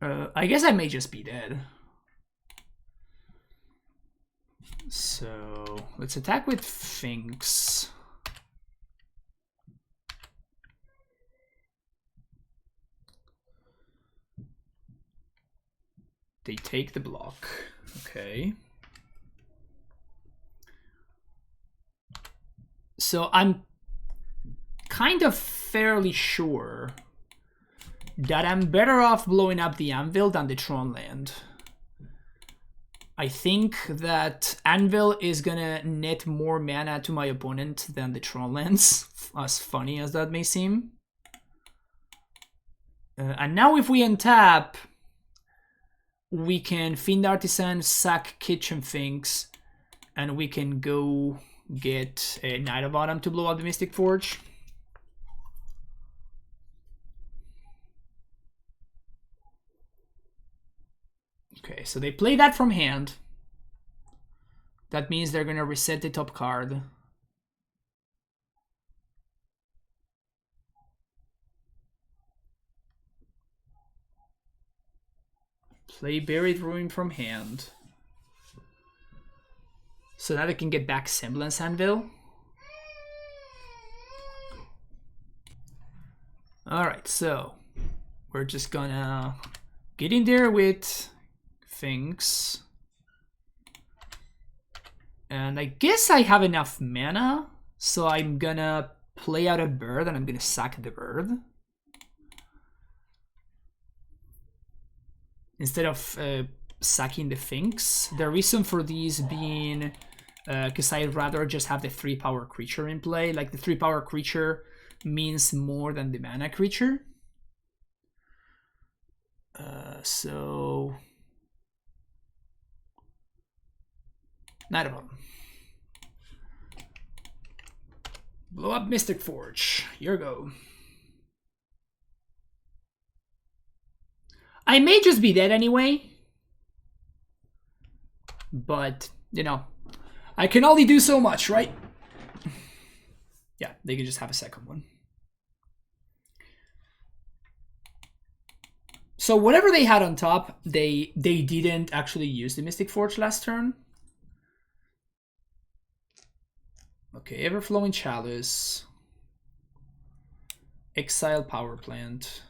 I guess I may just be dead. So let's attack with Finks. They take the block. Okay. So I'm kind of fairly sure that I'm better off blowing up the Anvil than the Tron land. I think that Anvil is gonna net more mana to my opponent than the Tron lands, as funny as that may seem. And now if we untap, we can Fiend Artisan, sack Kitchen Finks, and we can go get a Knight of Autumn to blow up the Mystic Forge. Okay, so they play that from hand. That means they're gonna reset the top card. Play Buried Ruin from hand. So now they can get back Semblance Anvil. Alright, so we're just gonna get in there with Finks. And I guess I have enough mana, so I'm gonna play out a bird and I'm gonna sack the bird. Instead of sacking the Finks. The reason for these being because I'd rather just have the 3-power creature in play. Like the 3-power creature means more than the mana creature. So Knight of Autumn. Blow up Mystic Forge. Here we go. I may just be dead anyway. But, you know, I can only do so much, right? Yeah, they can just have a second one. So whatever they had on top, they didn't actually use the Mystic Forge last turn. Okay, Everflowing Chalice. Exile Power Plant.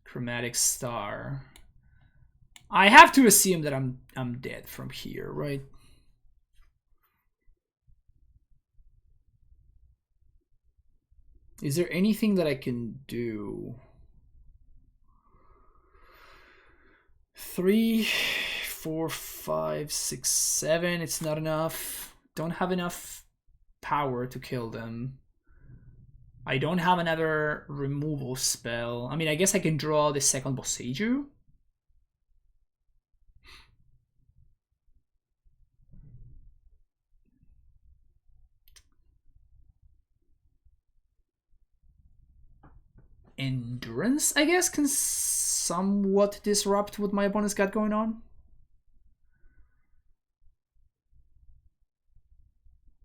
Chromatic Star. I have to assume that I'm dead from here, right? Is there anything that I can do? 3, 4, 5, 6, 7. It's not enough. Don't have enough power to kill them. I don't have another removal spell. I mean, I guess I can draw the second Boseiju. Endurance, I guess, can somewhat disrupt what my opponent's got going on.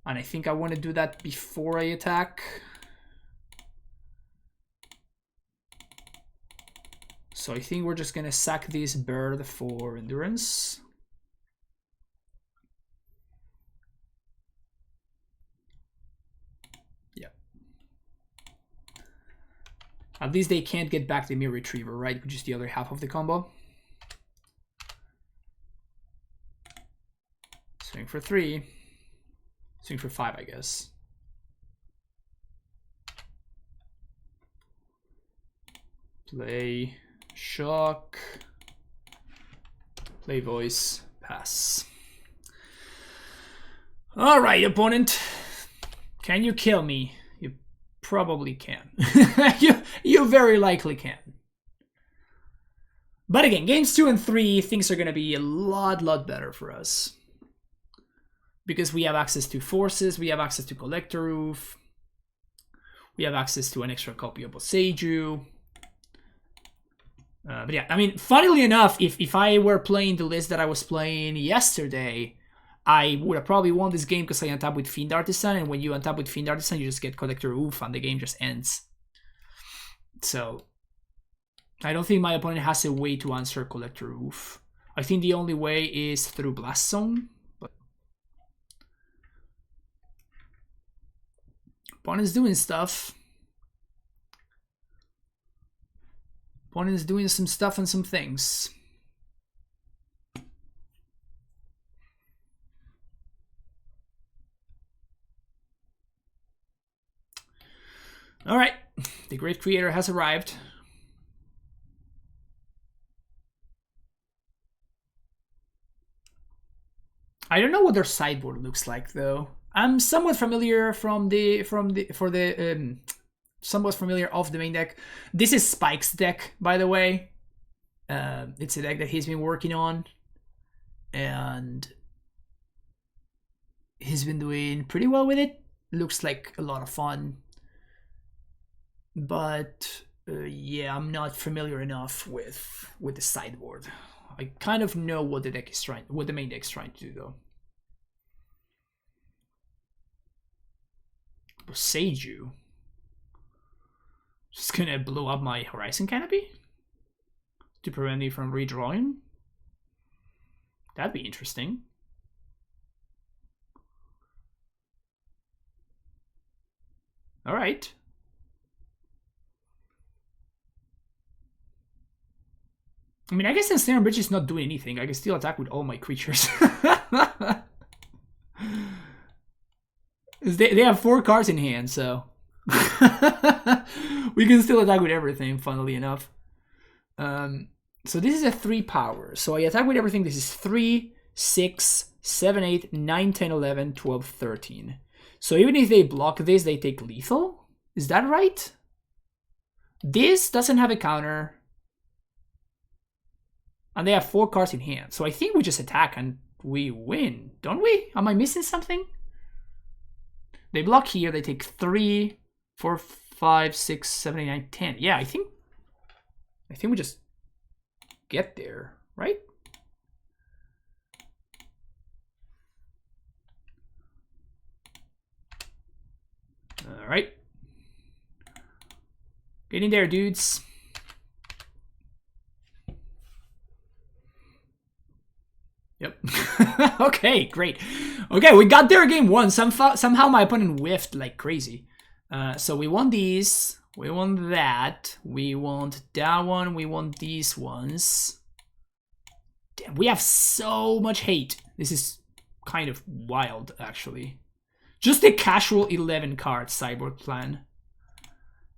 And I think I want to do that before I attack. So I think we're just going to sack this bird for Endurance. Yeah. At least they can't get back the Mirror Retriever, right? Which is the other half of the combo. Swing for 3. Swing for 5, I guess. Play shock. Play voice. Pass. All right, opponent. Can you kill me? You probably can. you very likely can. But again, games 2 and 3, things are going to be a lot better for us. Because we have access to forces, we have access to Collector Roof, we have access to an extra copy of Boseiju. But yeah, I mean, funnily enough, if I were playing the list that I was playing yesterday, I would have probably won this game because I untap with Fiend Artisan, and when you untap with Fiend Artisan, you just get Collector Roof, and the game just ends. So, I don't think my opponent has a way to answer Collector Roof. I think the only way is through Blast Zone. Opponent's doing stuff. Opponent's doing some stuff and some things. All right, the Great Creator has arrived. I don't know what their sideboard looks like though. I'm somewhat familiar somewhat familiar of the main deck. This is Spike's deck, by the way. It's a deck that he's been working on, and he's been doing pretty well with it. Looks like a lot of fun, but yeah, I'm not familiar enough with the sideboard. I kind of know what the main deck's trying to do though. Boseiju. Just gonna blow up my Horizon Canopy to prevent me from redrawing. That'd be interesting. All right. I mean, I guess the Snare Bridge is not doing anything. I can still attack with all my creatures. They have 4 cards in hand, so we can still attack with everything, funnily enough. So this is a 3 power. So I attack with everything. This is 3, 6, 7, 8, 9, 10, 11, 12, 13. So even if they block this, they take lethal? Is that right? This doesn't have a counter. And they have 4 cards in hand. So I think we just attack and we win, don't we? Am I missing something? They block here, they take 3, 4, 5, 6, 7, 8, 9, 10. Yeah, I think we just get there, right? All right. Get in there, dudes. Yep. Okay, great. Okay, we got there game 1. Somehow my opponent whiffed like crazy. So we want these. We want that. We want that one. We want these ones. Damn, we have so much hate. This is kind of wild, actually. Just a casual 11 card sideboard plan.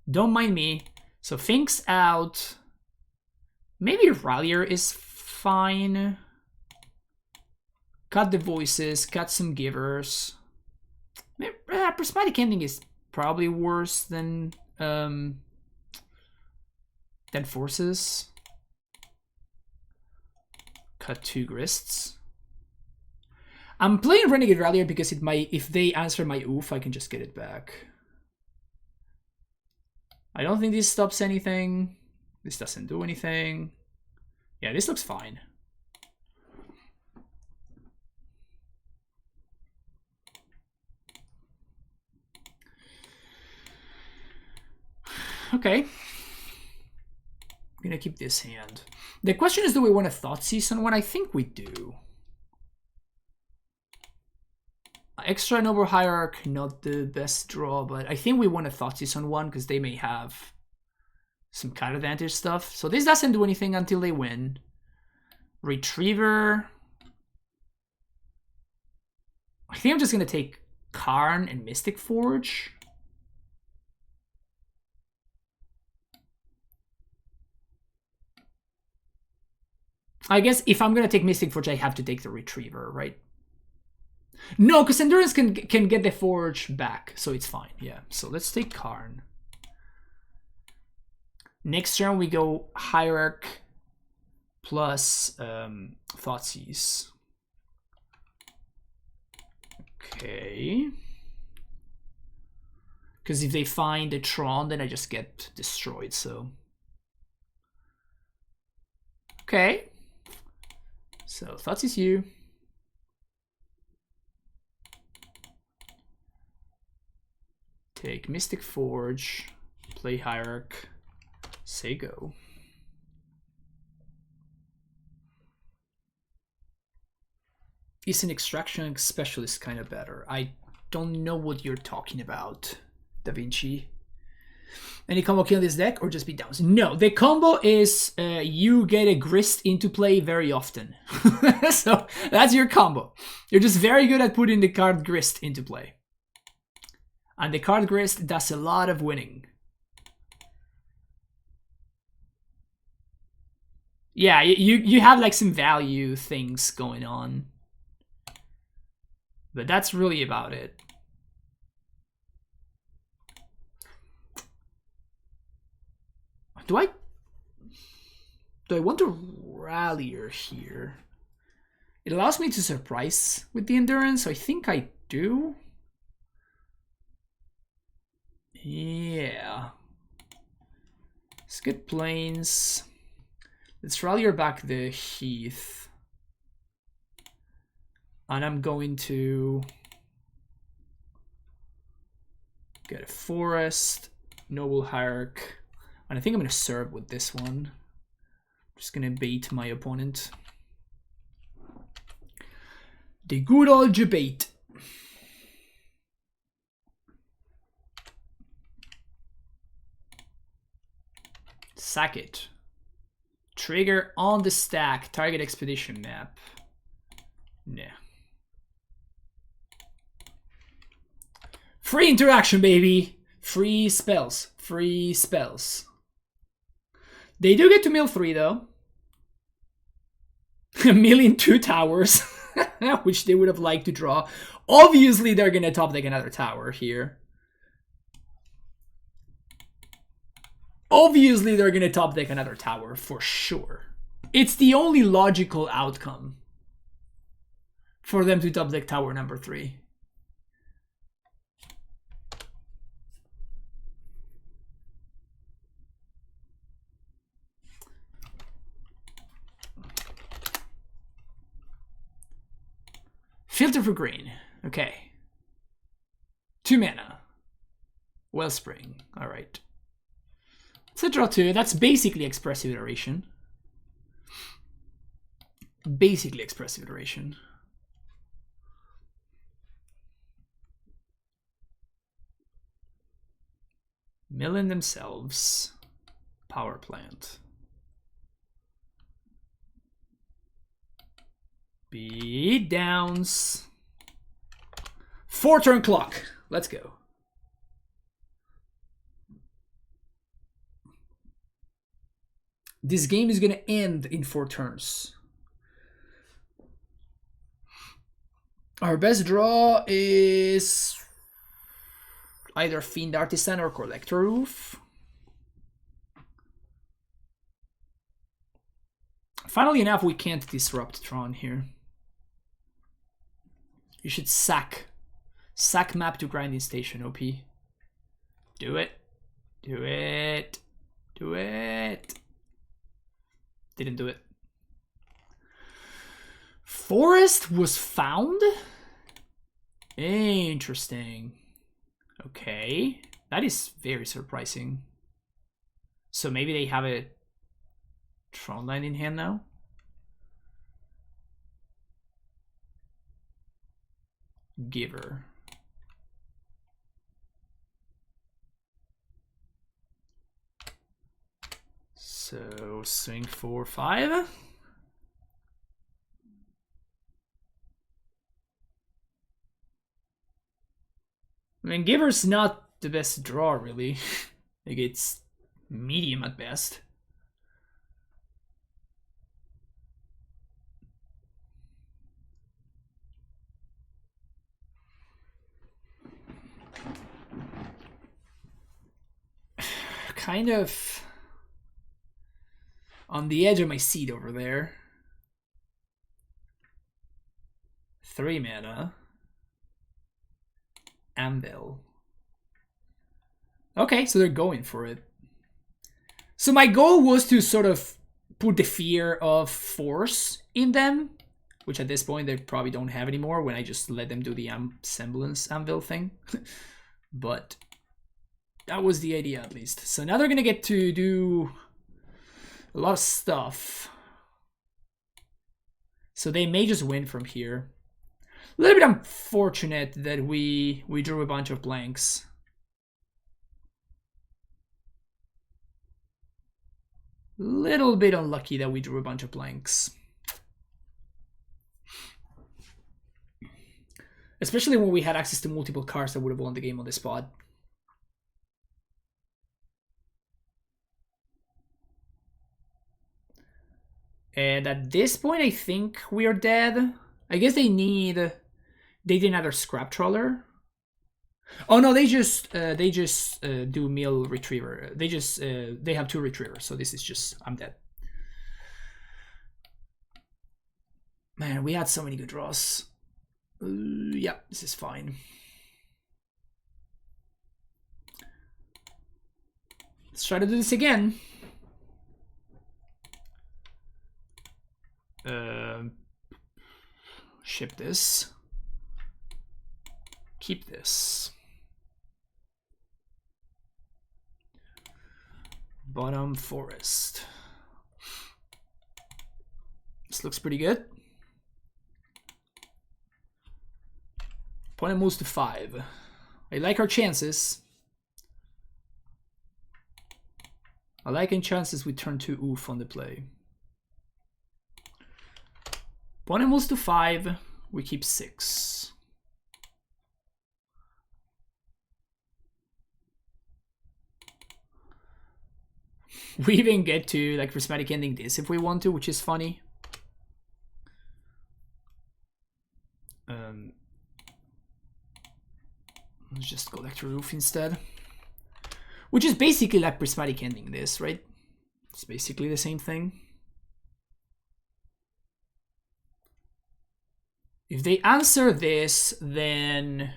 Don't mind me. So Finks out. Maybe Rallier is fine. Cut the voices, cut some givers. Prismatic Ending is probably worse than forces. Cut 2 Grists. I'm playing Renegade Rallier because if they answer my oof, I can just get it back. I don't think this stops anything. This doesn't do anything. Yeah, this looks fine. Okay. I'm gonna keep this hand. The question is, do we want a Thoughtseize on one? I think we do. Extra Noble Hierarch, not the best draw, but I think we want a Thoughtseize on one because they may have some card advantage stuff. So this doesn't do anything until they win. Retriever. I think I'm just gonna take Karn and Mystic Forge. I guess if I'm gonna take Mystic Forge, I have to take the Retriever, right? No, because Endurance can get the Forge back, so it's fine. Yeah, so let's take Karn. Next turn we go Hierarch plus Thoughtseize. Okay. Because if they find a Tron, then I just get destroyed, so. Okay. So, Thoughtseize you. Take Mystic Forge, play Hierarch, say go. Is an Extraction Specialist kind of better? I don't know what you're talking about, Da Vinci. Any combo kill this deck or just beat downs? No, the combo is you get a Grist into play very often. So that's your combo. You're just very good at putting the card Grist into play. And the card Grist does a lot of winning. Yeah, you have like some value things going on. But that's really about it. Do I want to Rallier here? It allows me to surprise with the Endurance, so I think I do. Yeah. Let's get Plains. Let's Rallier back the Heath. And I'm going to get a Forest, Noble Hierarch. And I think I'm going to serve with this one. I'm just going to bait my opponent. The good old debate. Sack it. Trigger on the stack. Target expedition map. Nah. Free interaction, baby. Free spells. Free spells. They do get to mill 3 though. A million 2 towers. Which they would have liked to draw. Obviously they're gonna top deck another tower here. Obviously they're gonna top deck another tower for sure. It's the only logical outcome for them to top deck tower number 3. Filter for green. Okay. 2 mana. Wellspring. Alright. It's a draw 2. That's basically expressive iteration. Basically expressive iteration. Milling themselves. Power plant. Beat downs. 4 turn clock. Let's go. This game is going to end in 4 turns. Our best draw is either Fiend Artisan or Collector Roof. Funnily enough, we can't disrupt Tron here. You should sack map to grinding station, OP. Do it. Do it. Do it. Didn't do it. Forest was found? Interesting. Okay. That is very surprising. So maybe they have a Tron line in hand now? Giver. So swing 4/5. I mean, Giver's not the best draw, really. Like, it's medium at best. Kind of on the edge of my seat over there. 3 mana. Anvil. Okay, so they're going for it. So my goal was to sort of put the fear of force in them, which at this point they probably don't have anymore when I just let them do the semblance Anvil thing. But that was the idea, at least. So now they're gonna get to do a lot of stuff. So they may just win from here. A little bit unfortunate that we drew a bunch of blanks. Little bit unlucky that we drew a bunch of blanks. Especially when we had access to multiple cards that would have won the game on the spot. And at this point, I think we are dead. I guess they need another scrap trawler. Oh no, they just do mill retriever. They have 2 retrievers, so this is just, I'm dead. Man, we had so many good draws. Yeah, this is fine. Let's try to do this again. Ship this. Keep this. Bottom forest. This looks pretty good. Opponent moves to 5. I like our chances. I like in chances we turn 2 oof on the play. Opponent moves to 5. We keep 6. We even get to like prismatic ending this if we want to, which is funny. Let's just go back to roof instead. Which is basically like prismatic ending this, right? It's basically the same thing. If they answer this, then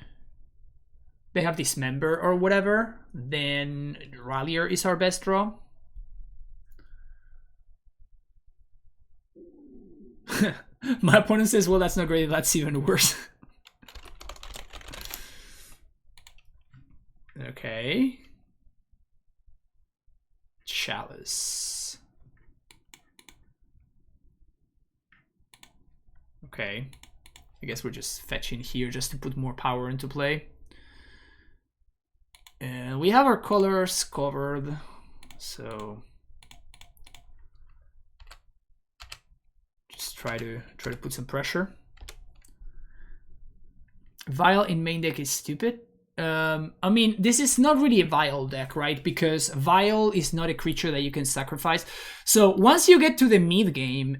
they have Dismember or whatever, then Rallier is our best draw. My opponent says, well, that's not great, that's even worse. Okay. Chalice. Okay. I guess we're just fetching here just to put more power into play. And we have our colors covered, so just try to put some pressure. Vial in main deck is stupid. I mean, this is not really a Vial deck, right? Because Vial is not a creature that you can sacrifice. So once you get to the mid game,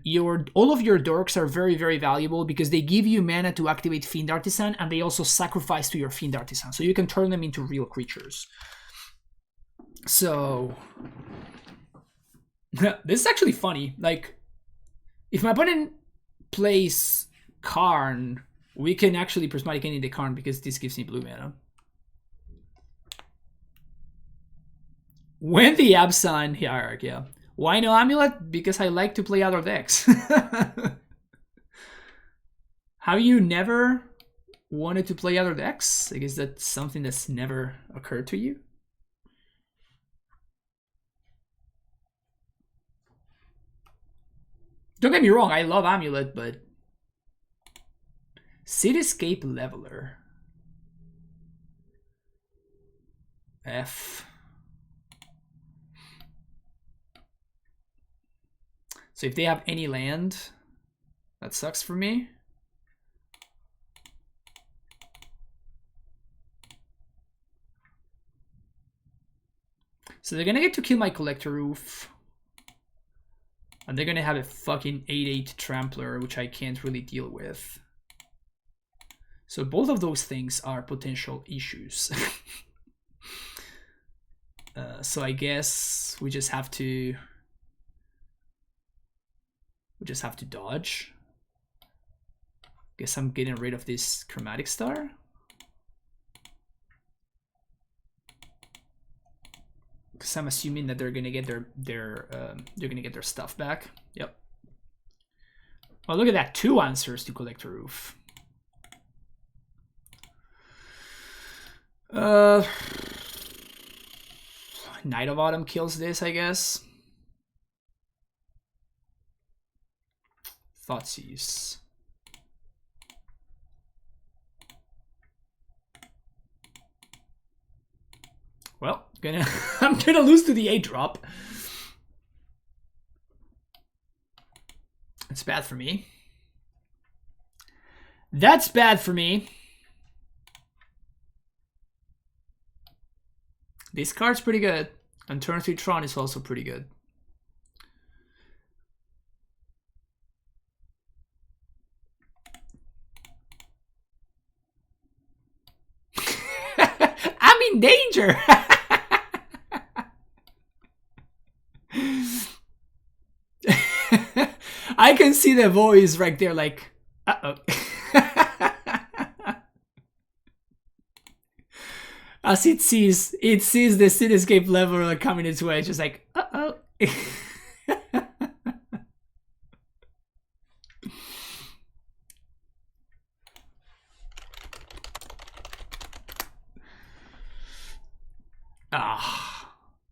all of your dorks are very, very valuable because they give you mana to activate Fiend Artisan, and they also sacrifice to your Fiend Artisan, so you can turn them into real creatures. So this is actually funny. Like, if my opponent plays Karn, we can actually prismatic ending the Karn because this gives me blue mana. When the Abzan hierarchy, yeah. Why no amulet? Because I like to play other decks. Have you never wanted to play other decks? I guess that's something that's never occurred to you. Don't get me wrong, I love amulet, but Cityscape Leveler. F. So if they have any land, that sucks for me. So they're gonna get to kill my Collector Roof. And they're gonna have a fucking 8/8 Trampler, which I can't really deal with. So both of those things are potential issues. So I guess we just have to dodge. Guess I'm getting rid of this Chromatic Star. Because I'm assuming that they're gonna get their stuff back. Yep. Oh, look at that! 2 answers to Collector Roof. Knight of Autumn kills this, I guess. Thoughtseize. Well, I'm gonna lose to the 8-drop. It's bad for me. That's bad for me. This card's pretty good. And turn 3 Tron is also pretty good. I'm in danger! I can see the voice right there like, uh-oh. As it sees the Cityscape Leveler coming its way, it's just like, uh-oh.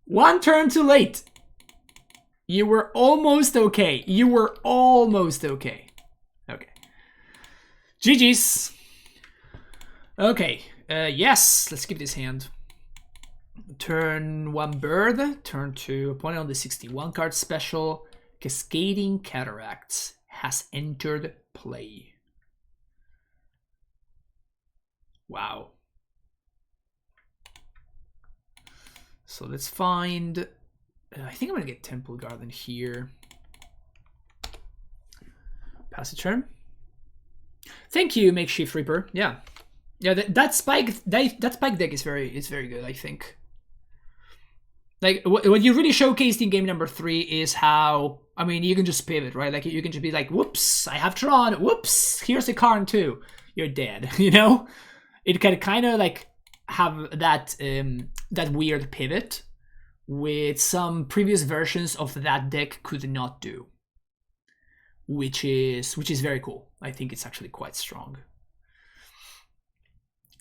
One turn too late. You were almost okay. You were almost okay. Okay. GG's. Okay. Yes, let's keep this hand. Turn 1 Bird. Turn 2 opponent on the 61 card special. Cascading Cataracts has entered play. Wow. So let's find... I think I'm going to get Temple Garden here. Pass the turn. Thank you, Makeshift Reaper. Yeah. Yeah, that spike deck is very good, I think. Like what you really showcased in game number 3 is how, I mean, you can just pivot, right? Like you can just be like, whoops, I have Tron. Whoops, here's a Karn too. You're dead. You know, it can kind of like have that that weird pivot, which some previous versions of that deck could not do, which is very cool. I think it's actually quite strong.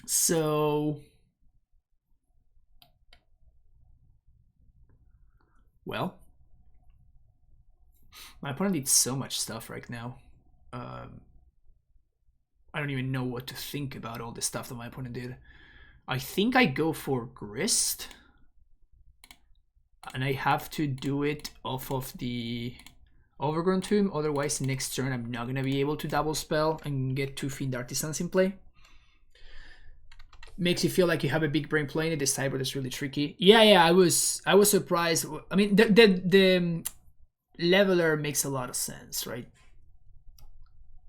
So, well, my opponent did so much stuff right now. I don't even know what to think about all the stuff that my opponent did. I think I go for Grist, and I have to do it off of the Overgrown Tomb. Otherwise, next turn I'm not gonna be able to double spell and get 2 Fiend Artisans in play. Makes you feel like you have a big brain playing it. This sideboard is really tricky. Yeah, I was surprised. I mean, the leveler makes a lot of sense, right?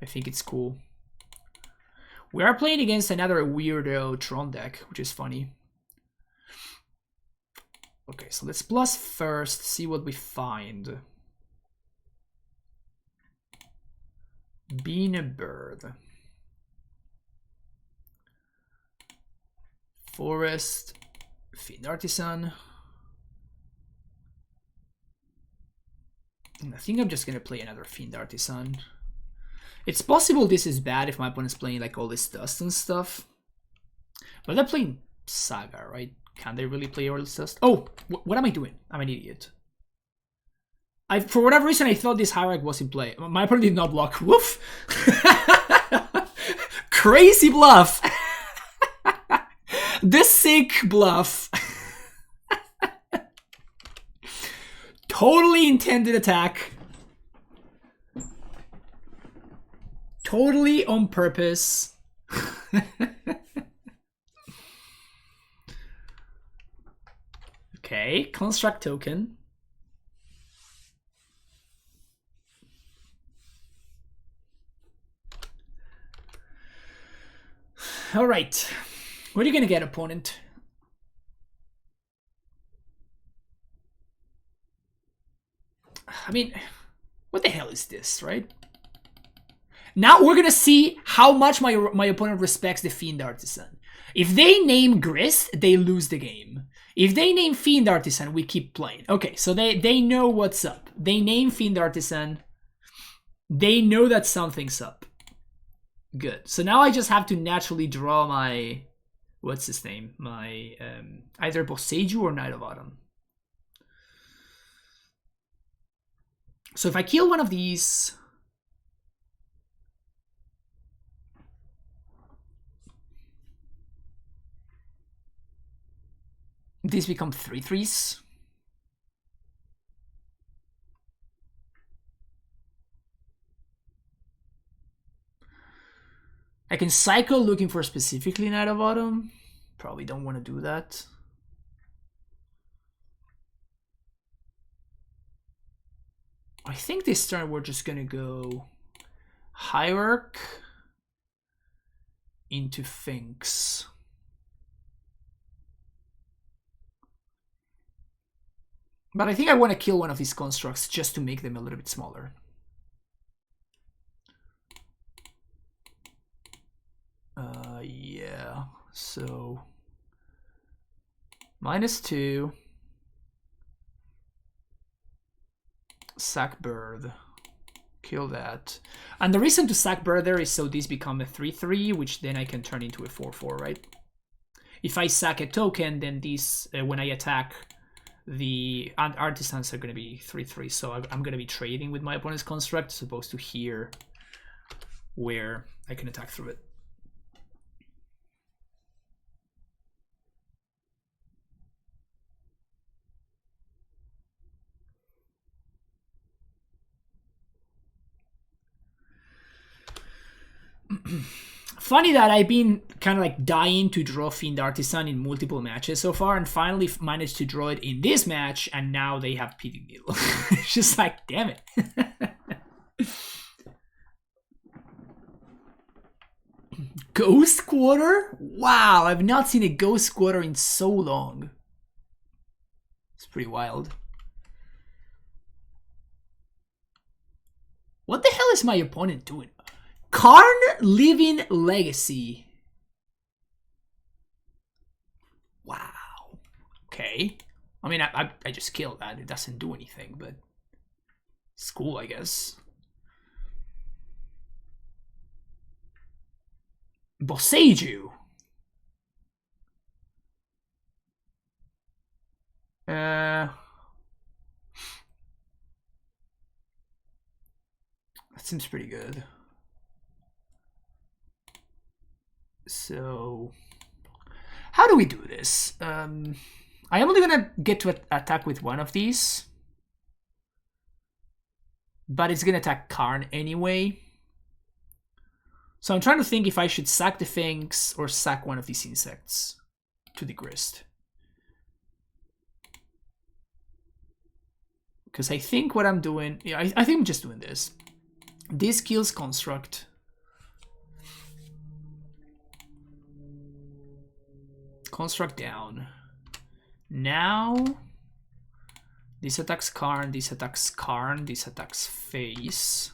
I think it's cool. We are playing against another weirdo Tron deck, which is funny. Okay, so let's plus first, see what we find. Being a bird. Forest, Fiend Artisan. I think I'm just gonna play another Fiend Artisan. It's possible this is bad if my opponent's playing like all this dust and stuff. But they're playing Saga, right? Can they really play all this dust? Oh, what am I doing? I'm an idiot. For whatever reason, I thought this Hierarch was in play. My opponent did not block. Woof! Crazy bluff! The sick bluff. Totally intended attack. Totally on purpose. Okay, construct token. All right. What are you gonna get, opponent? I mean, what the hell is this, right? Now we're gonna see how much my opponent respects the Fiend Artisan. If they name Grist, they lose the game. If they name Fiend Artisan, we keep playing. Okay, so they know what's up. They name Fiend Artisan. They know that something's up. Good. So now I just have to naturally draw my... What's his name? My either Boseiju or Knight of Autumn. So if I kill one of these... These become 3/3s. I can cycle looking for specifically Knight of Autumn. Probably don't want to do that. I think this turn we're just gonna go Hierarch into Finks. But I think I want to kill one of these constructs just to make them a little bit smaller. Yeah, so -2, sack bird, kill that. And the reason to sack bird there is so these become a 3/3, which then I can turn into a 4/4, right? If I sack a token, then these, when I attack, the artisans are going to be 3/3, so I'm going to be trading with my opponent's construct, as opposed to here, where I can attack through it. Funny that I've been kind of like dying to draw Fiend Artisan in multiple matches so far, and finally managed to draw it in this match, and now they have Pity Needle. It's just like, damn it. Ghost Quarter? Wow, I've not seen a Ghost Quarter in so long. It's pretty wild. What the hell is my opponent doing? Karn Living Legacy. Wow. Okay. I mean, I just killed that. It doesn't do anything, but it's cool, I guess. Boseiju. That seems pretty good. So, how do we do this? I'm only gonna get to attack with one of these, but it's gonna attack Karn anyway. So I'm trying to think if I should sack the Finks or sack one of these insects to the Grist. Because I think what I'm doing, yeah, I think I'm just doing this. This kills construct. Construct down. Now, this attacks Karn, this attacks Karn, this attacks face.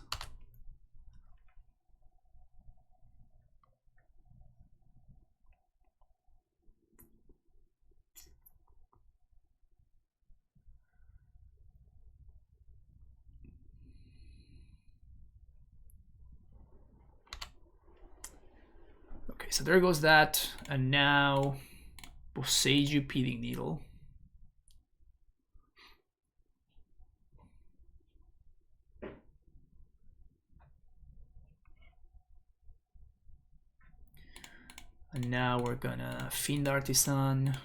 Okay, so there goes that, and now Boseiju Peeling Needle. And now we're gonna Fiend Artisan.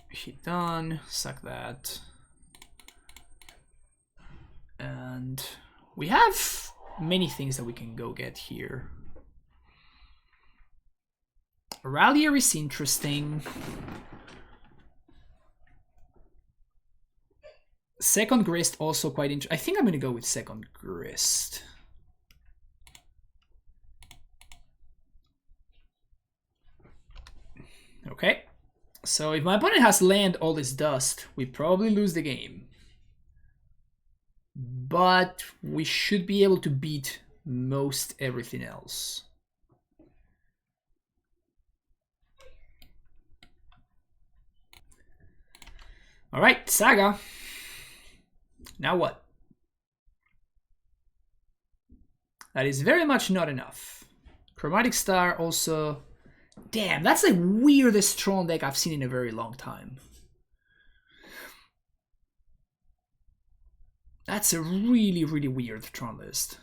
Hit done, suck that. And we have many things that we can go get here. Rallier is interesting. Second Grist also quite interesting. I think I'm gonna go with Second Grist. Okay, so if my opponent has land all this dust, we probably lose the game. But we should be able to beat most everything else. All right, Saga. Now what? That is very much not enough. Chromatic Star also... Damn, that's the weirdest Tron deck I've seen in a very long time. That's a really, really weird Tron list.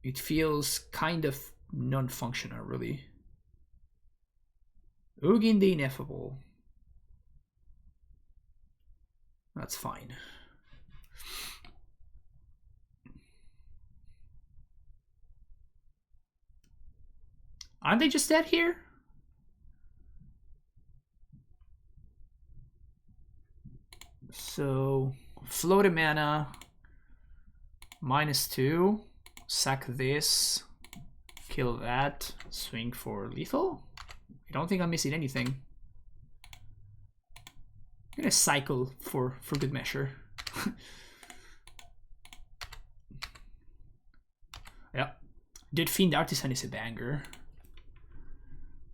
It feels kind of non-functional, really. Ugin the Ineffable. That's fine. Aren't they just dead here? So, float a mana, -2, sack this, kill that, swing for lethal? I don't think I'm missing anything. I'm gonna cycle for good measure. Yeah. Dude, Fiend Artisan is a banger.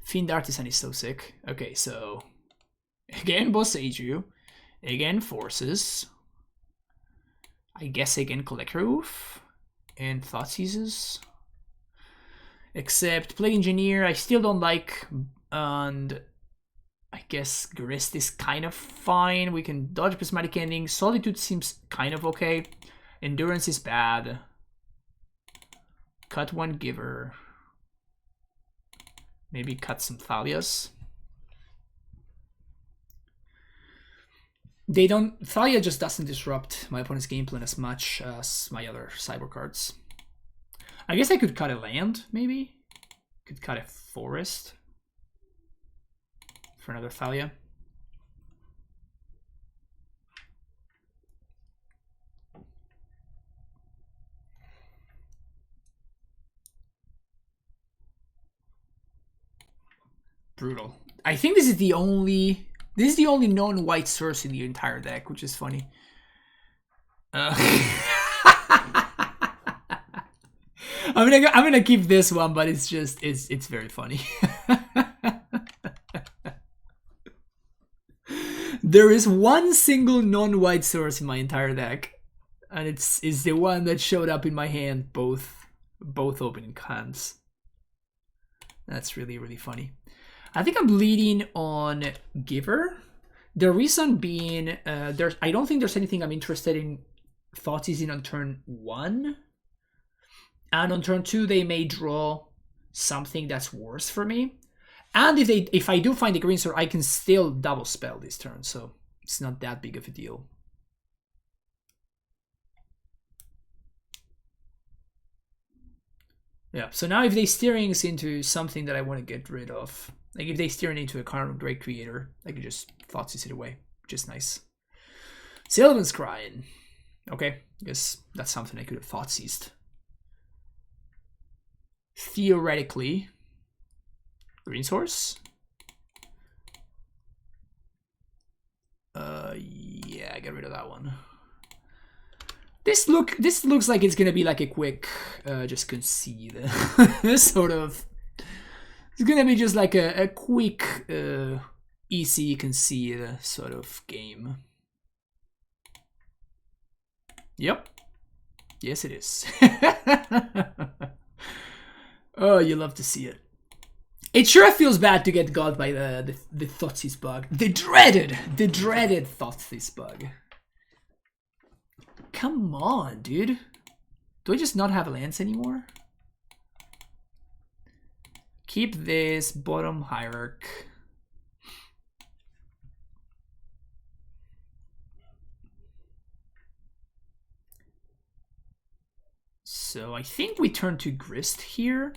Fiend Artisan is so sick. Okay, so again Boseiju, again Forces, I guess again Collector Roof, and Thoughtseizes. Except Plague Engineer I still don't like, and I guess Grist is kind of fine. We can dodge Prismatic Ending. Solitude seems kind of okay. Endurance is bad. Cut one Giver. Maybe cut some Thalias. They don't... Thalia just doesn't disrupt my opponent's game plan as much as my other cyber cards. I guess I could cut a land, maybe? Could cut a forest for another Thalia. Brutal. I think this is the only non-white source in the entire deck, which is funny. I'm gonna keep this one, but it's just it's very funny. There is one single non-white source in my entire deck, and it's the one that showed up in my hand both opening hands. That's really, really funny. I think I'm leading on Giver. The reason being, I don't think there's anything I'm interested in Thoughtseizing on turn 1. And on turn 2, they may draw something that's worse for me. And if I do find the green sword, I can still double spell this turn, so it's not that big of a deal. Yeah, so now if they steering us into something that I want to get rid of, like if they steer into a Carnal Great Creator, I can just Thoughtseize it away, which is nice. Sylvan's Crying. Okay, I guess that's something I could have Thoughtseized. Theoretically, green source. Yeah, get rid of that one. This looks like it's gonna be like a quick, just concede, sort of. It's gonna be just like a quick, easy concede sort of game. Yep. Yes, it is. Oh, you love to see it. It sure feels bad to get got by the Thoughtseize bug. The dreaded Thoughtseize bug. Come on, dude. Do I just not have lands anymore? Keep this bottom hierarch. So I think we turn to Grist here.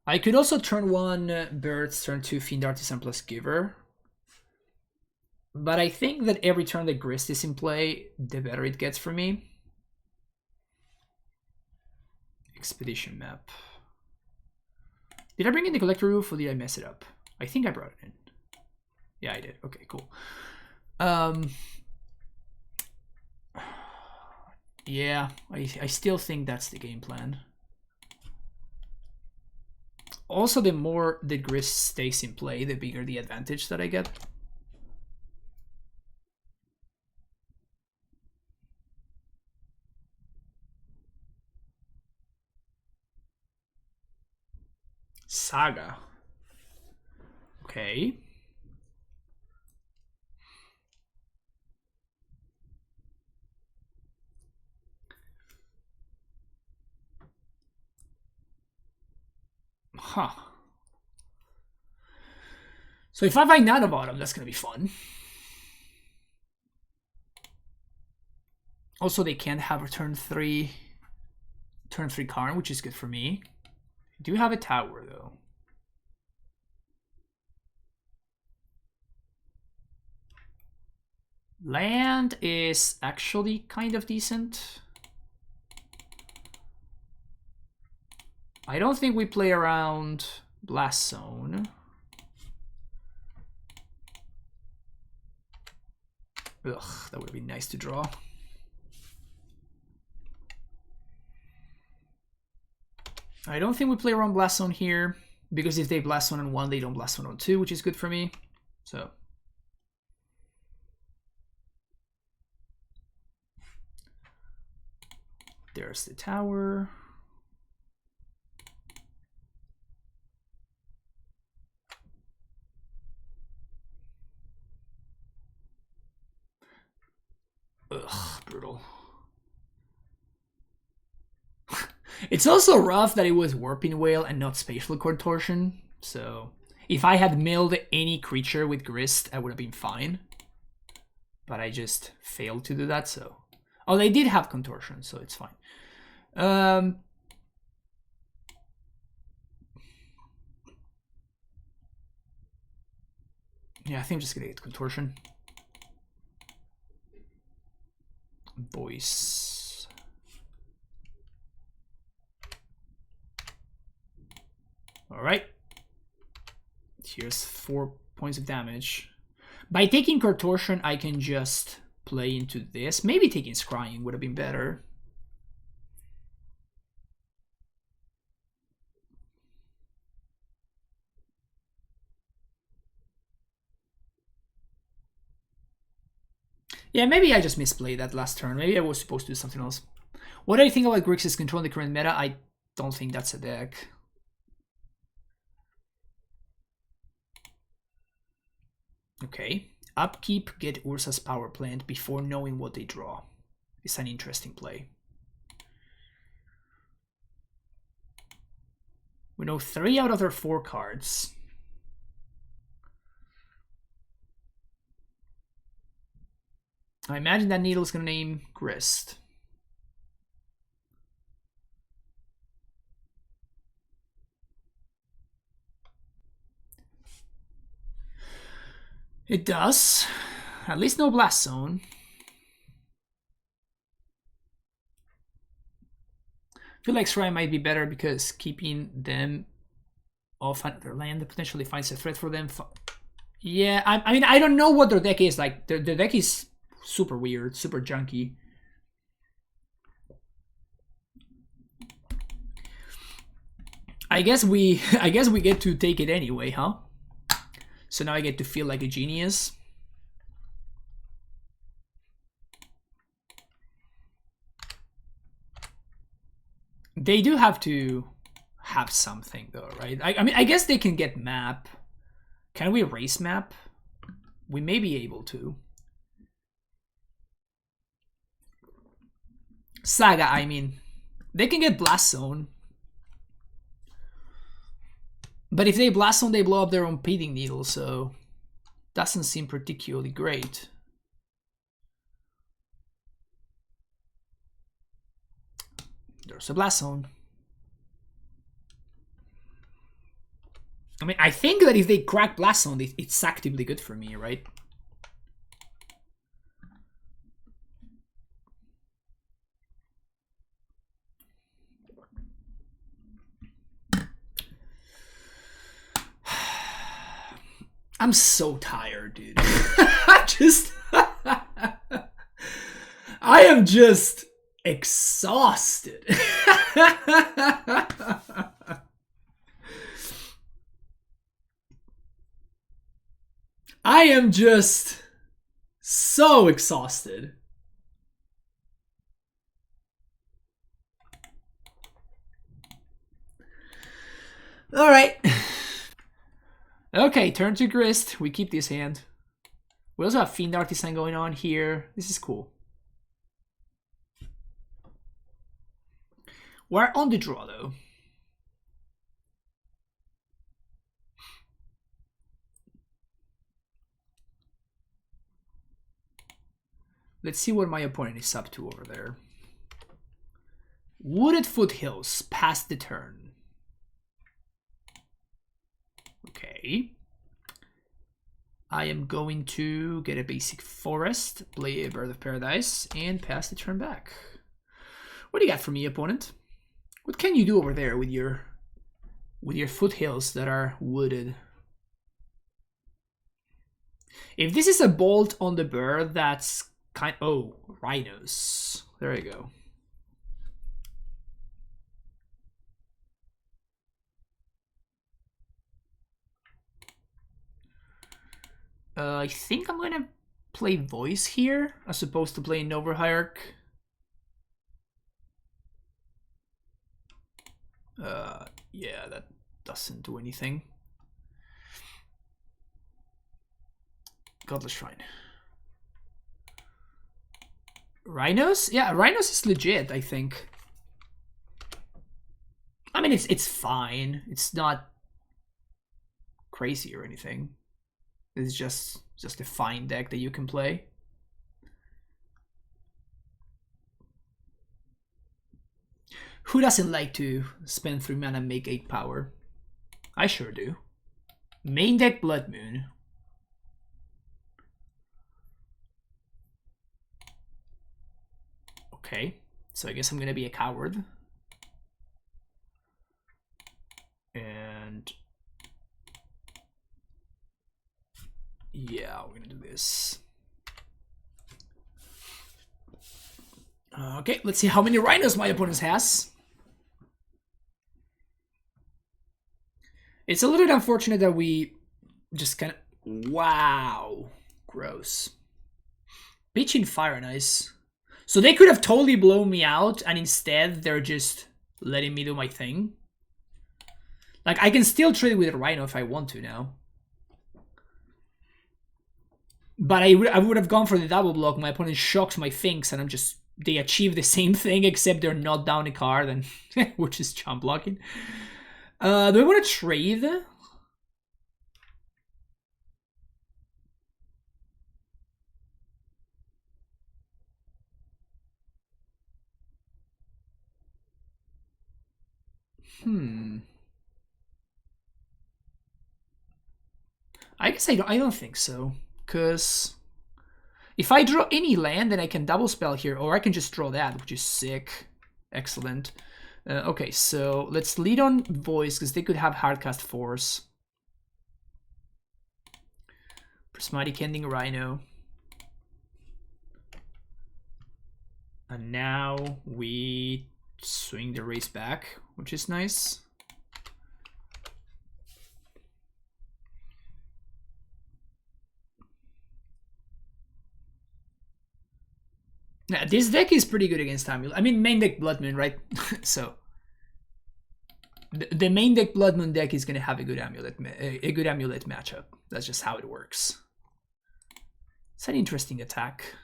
I could also turn one Birds, turn two Fiend Artisan plus Giver. But I think that every turn that Grist is in play, the better it gets for me. Expedition map. Did I bring in the Collector Roof or did I mess it up? I think I brought it in. Yeah, I did. Okay, cool. Yeah, I still think that's the game plan. Also, the more the Grist stays in play, the bigger the advantage that I get. Saga. Okay. Huh. So if I find out about them, that's gonna be fun. Also, they can't have a turn 3 Karn, which is good for me. I do have a tower though. Land is actually kind of decent. I don't think we play around Blast Zone. Ugh, that would be nice to draw. I don't think we play around Blast Zone here, because if they Blast Zone on 1, they don't Blast Zone on 2, which is good for me. So there's the tower. Ugh, brutal. It's also rough that it was Warping Whale and not Spatial Contortion. So if I had milled any creature with Grist, I would have been fine. But I just failed to do that, so... Oh, they did have Contortion, so it's fine. Yeah, I think I'm just gonna get Contortion. Voice. All right. Here's 4 points of damage. By taking Contortion, I can just play into this. Maybe taking Scrying would have been better. Yeah, maybe I just misplayed that last turn. Maybe I was supposed to do something else. What do you think about Grixis controlling the current meta? I don't think that's a deck. Okay. Upkeep, get Ursa's power plant before knowing what they draw. It's an interesting play. We know 3 out of their 4 cards. I imagine that Needle's gonna name Grist. It does. At least no Blast Zone. I feel like Scry might be better because keeping them off their land potentially finds a threat for them. Yeah, I mean, I don't know what their deck is. Like, their deck is super weird, super junky. I guess we get to take it anyway, huh? So now I get to feel like a genius. They do have to have something though, right? I mean, I guess they can get map. Can we erase map? We may be able to. Saga, I mean, they can get Blast Zone. But if they Blast Zone, they blow up their own Pithing Needle, so doesn't seem particularly great. There's a Blast Zone. I mean, I think that if they crack Blast Zone, it's actively good for me, right? I'm so tired, dude. I am just exhausted. I am just so exhausted. All right. Okay, turn to Grist. We keep this hand. We also have Fiend Artisan going on here. This is cool. We're on the draw, though. Let's see what my opponent is up to over there. Wooded Foothills, past the turn. Okay. I am going to get a basic forest, play a Bird of Paradise, and pass the turn back. What do you got for me, opponent? What can you do over there with your foothills that are wooded? If this is a bolt on the bird, that's kind. Oh, Rhinos. There you go. I think I'm gonna play Voice here as opposed to playing Overhierarch. Yeah, that doesn't do anything. Godless Shrine. Rhinos? Yeah, Rhinos is legit, I think. I mean, it's fine. It's not crazy or anything. It's just a fine deck that you can play. Who doesn't like to spend 3 mana and make 8 power? I sure do. Main deck Blood Moon. Okay, so I guess I'm gonna be a coward. And yeah, we're gonna do this. Okay, let's see how many Rhinos my opponent has. It's a little bit unfortunate that we just kind of... Wow. Gross. Pitching Fire, nice. So they could have totally blown me out, and instead they're just letting me do my thing. Like, I can still trade with a Rhino if I want to now. But I would have gone for the double block. My opponent shocks my things, and I'm just... They achieve the same thing, except they're not down a card, and which is jump blocking. Do I want to trade? I guess I don't think so, because if I draw any land, then I can double spell here, or I can just draw that, which is sick. Excellent. Okay, so let's lead on Voice, because they could have Hardcast Force. Prismatic Ending Rhino. And now we swing the race back, which is nice. Yeah, this deck is pretty good against Amulet. I mean, main deck Blood Moon, right? So the main deck Blood Moon deck is gonna have a good amulet matchup. That's just how it works. It's an interesting attack.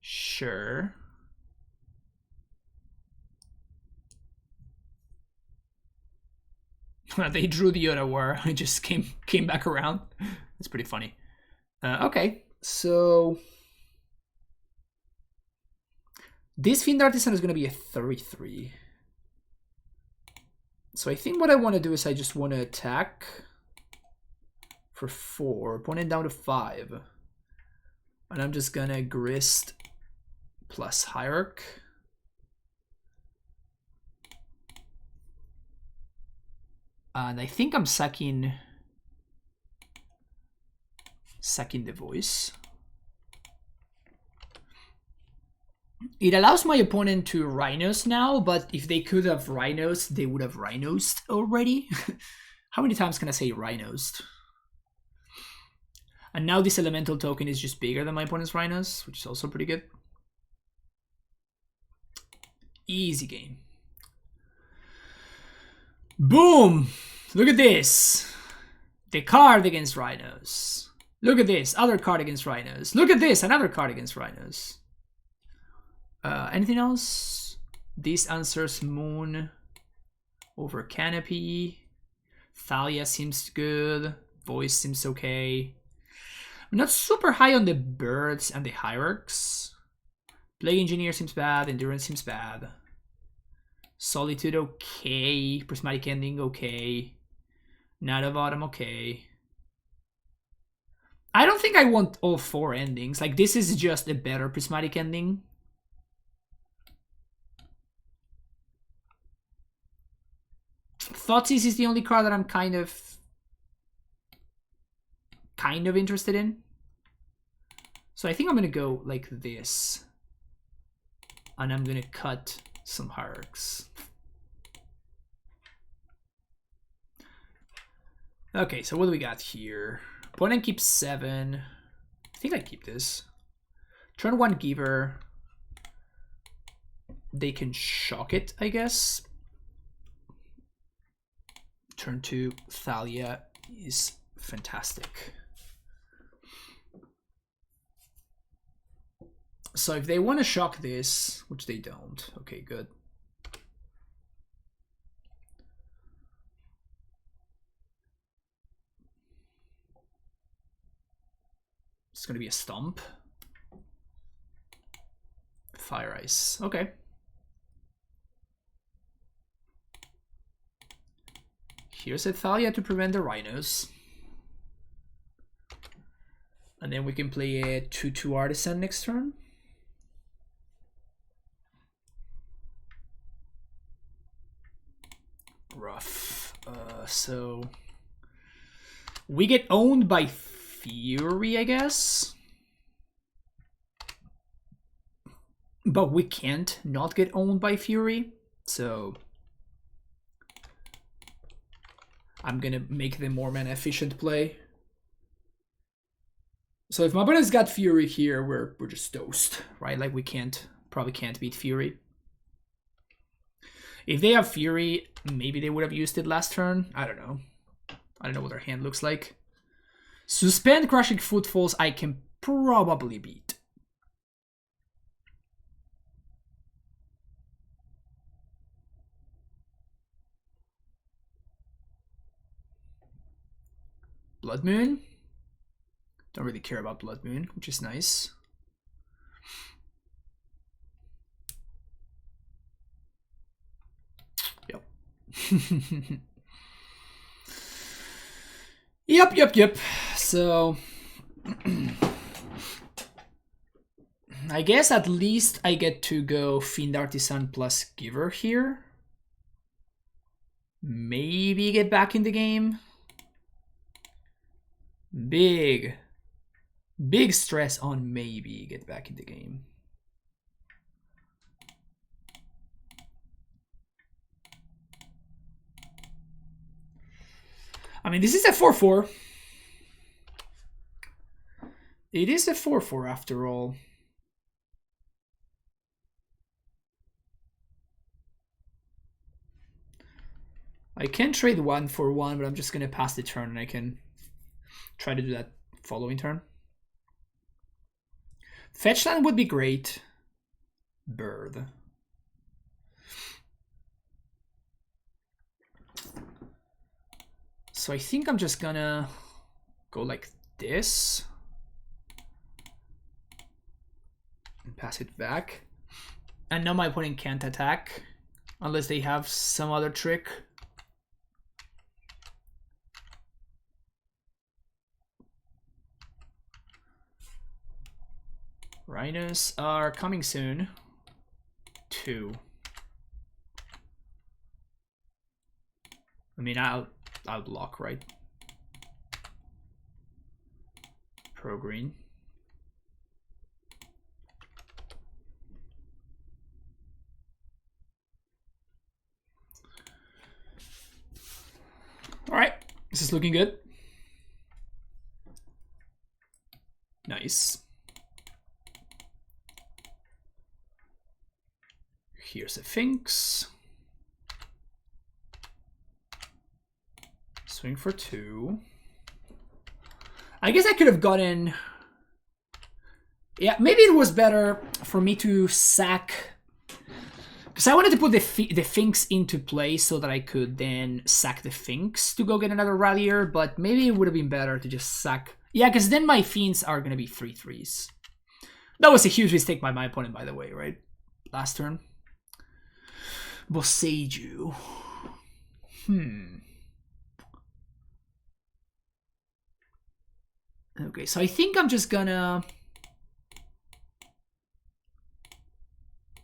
Sure. They drew the other war. It just came back around. It's pretty funny. Okay, so this Fiend Artisan is going to be a 3/3. So I think what I want to do is I just want to attack for 4, opponent down to 5. And I'm just going to Grist plus Hierarch. And I think I'm sacking the Voice. It allows my opponent to Rhinos now, but if they could have Rhinos, they would have Rhinos already. How many times can I say Rhinos? And now this elemental token is just bigger than my opponent's Rhinos, which is also pretty good. Easy game. Boom! Look at this. The card against Rhinos. Look at this. Other card against Rhinos. Look at this. Another card against Rhinos. Anything else? This answers Moon over Canopy. Thalia seems good. Voice seems okay. I'm not super high on the birds and the hierarchs. Plague Engineer seems bad. Endurance seems bad. Solitude okay. Prismatic Ending okay. Night of Autumn okay. I don't think I want all 4 endings. Like, this is just a better Prismatic Ending. Thoughtseize is the only card that I'm kind of interested in. So I think I'm gonna go like this. And I'm gonna cut some hierarchs. Okay, so what do we got here? Opponent keeps 7. I think I keep this. Turn 1 Giver. They can shock it, I guess. Turn 2 Thalia is fantastic. So if they want to shock this, which they don't, okay, good. It's going to be a stomp. Fire Ice, okay. Here's a Thalia to prevent the Rhinos. And then we can play a 2/2 Artisan next turn. Rough. So we get owned by Fury, I guess. But we can't not get owned by Fury. So I'm gonna make the more mana efficient play. So if my opponent's got Fury here, we're just toast, right? Like we probably can't beat Fury. If they have Fury, maybe they would have used it last turn. I don't know. I don't know what their hand looks like. Suspend Crushing Footfalls I can probably beat. Blood Moon. Don't really care about Blood Moon, which is nice. Yep. Yep. So I guess at least I get to go Fiend Artisan plus Giver here. Maybe get back in the game. Big stress on maybe get back in the game. I mean, this is a 4/4. It is a 4/4 after all. I can trade 1 for 1, but I'm just going to pass the turn and I can try to do that following turn. Fetch land would be great. Bird. So I think I'm just gonna go like this and pass it back. And now my opponent can't attack unless they have some other trick. Rhinos are coming soon. 2. I mean, I'll block, right? Pro green. All right, this is looking good. Nice. Here's a Sphinx. Swing for 2. I guess I could have gotten... Yeah, maybe it was better for me to sack... Because I wanted to put the Sphinx into play so that I could then sack the Sphinx to go get another Rallier, but maybe it would have been better to just sack... Yeah, because then my Fiends are going to be 3/3s. That was a huge mistake by my opponent, by the way, right? Last turn. Boseiju. Okay, so I think I'm just gonna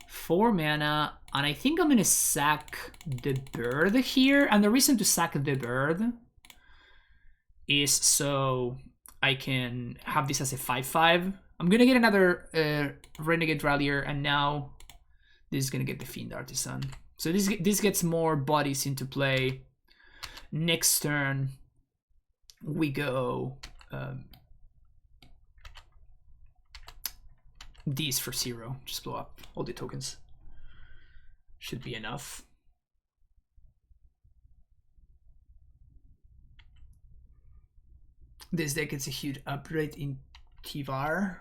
4 mana, and I think I'm gonna sack the bird here. And the reason to sack the bird is so I can have this as a 5/5. I'm gonna get another Renegade Rallier, and now this is gonna get the Fiend Artisan. So this gets more bodies into play. Next turn, we go these for 0. Just blow up all the tokens. Should be enough. This deck gets a huge upgrade in Tivar.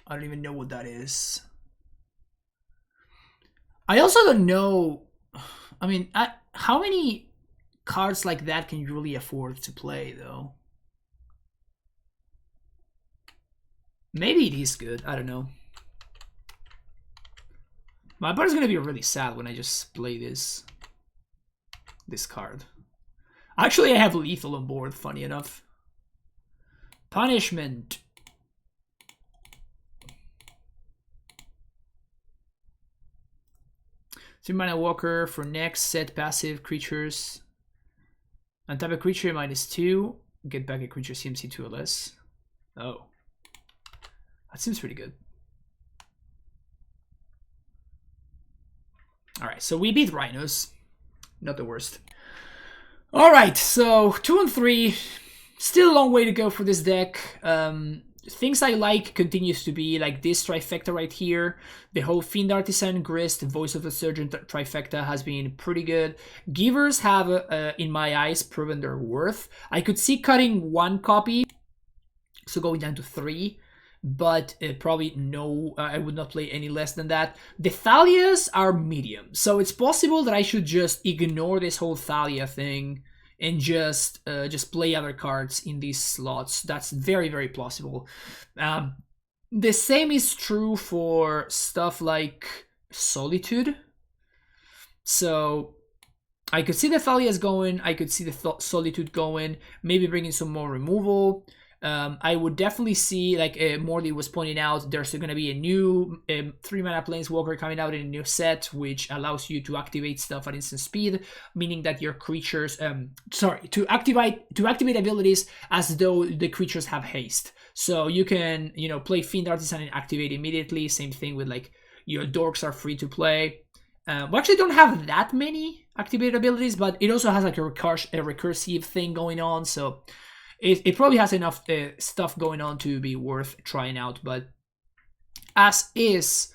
I don't even know what that is. I also don't know, I mean, how many cards like that can you really afford to play, though? Maybe it is good, I don't know. My opponent's gonna be really sad when I just play this card. Actually, I have lethal on board, funny enough. Punishment. Mana Walker for next set passive creatures. Untap a creature -2. Get back a creature CMC 2 or less. Oh. That seems pretty good. Alright, so we beat Rhinos. Not the worst. Alright, so 2 and 3. Still a long way to go for this deck. Things I like continues to be like this trifecta right here. The whole Fiend Artisan, Grist, Voice of the Surgeon trifecta has been pretty good. Givers have, in my eyes, proven their worth. I could see cutting 1 copy, so going down to 3, but probably no, I would not play any less than that. The Thalias are medium, so it's possible that I should just ignore this whole Thalia thing and just play other cards in these slots. That's very, very plausible. The same is true for stuff like Solitude. So I could see the Thalias going, I could see the Solitude going, maybe bringing some more removal. I would definitely see, like Morley was pointing out, there's going to be a new 3-mana Planeswalker coming out in a new set, which allows you to activate stuff at instant speed, meaning that your creatures, to activate abilities as though the creatures have haste. So you can, play Fiend Artisan and activate immediately. Same thing with like your Dorks are free to play. We actually don't have that many activated abilities, but it also has like a recursive thing going on, so it probably has enough stuff going on to be worth trying out. But as is,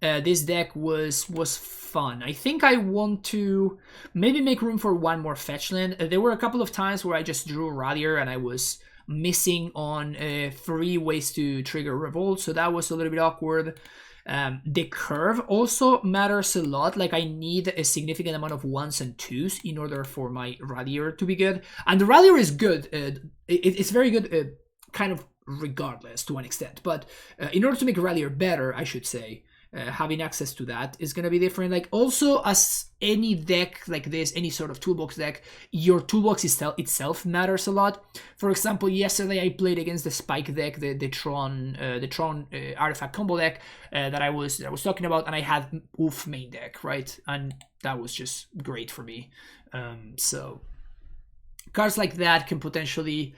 this deck was fun. I think I want to maybe make room for one more fetch land. There were a couple of times where I just drew Radier and I was missing on 3 ways to trigger Revolt, so that was a little bit awkward. The curve also matters a lot. Like, I need a significant amount of 1s and 2s in order for my Radier to be good. And the Radier is good. It's very good, kind of regardless to an extent. But in order to make Radier better, I should say, having access to that is going to be different. Like, also, as any deck like this, any sort of toolbox deck, your toolbox itself matters a lot. For example, yesterday I played against the Spike deck, the Tron artifact combo deck that I was talking about, and I had Oof main deck, right? And that was just great for me. So cards like that can potentially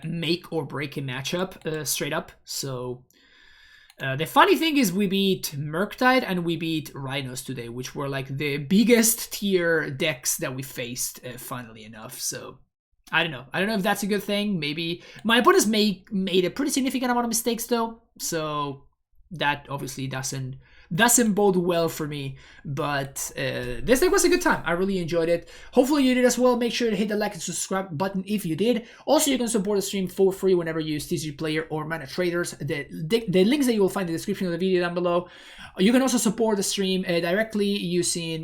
make or break a matchup straight up. So the funny thing is we beat Murktide and we beat Rhinos today, which were like the biggest tier decks that we faced, funnily enough. So I don't know if that's a good thing. Maybe my opponents made a pretty significant amount of mistakes though, so that obviously doesn't bode well for me. But this deck was a good time. I really enjoyed it. Hopefully you did as well. Make sure to hit the like and subscribe button if you did. Also, you can support the stream for free whenever you use TCG Player or Mana Traders. The links that you will find in the description of the video down below. You can also support the stream directly using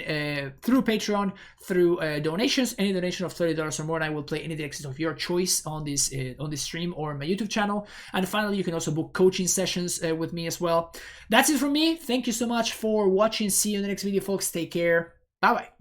through Patreon, through donations. Any donation of $30 or more, and I will play any decks of your choice on this stream or my YouTube channel. And finally, you can also book coaching sessions with me as well. That's it from me. Thank you so much for watching. See you in the next video, folks. Take care. Bye bye.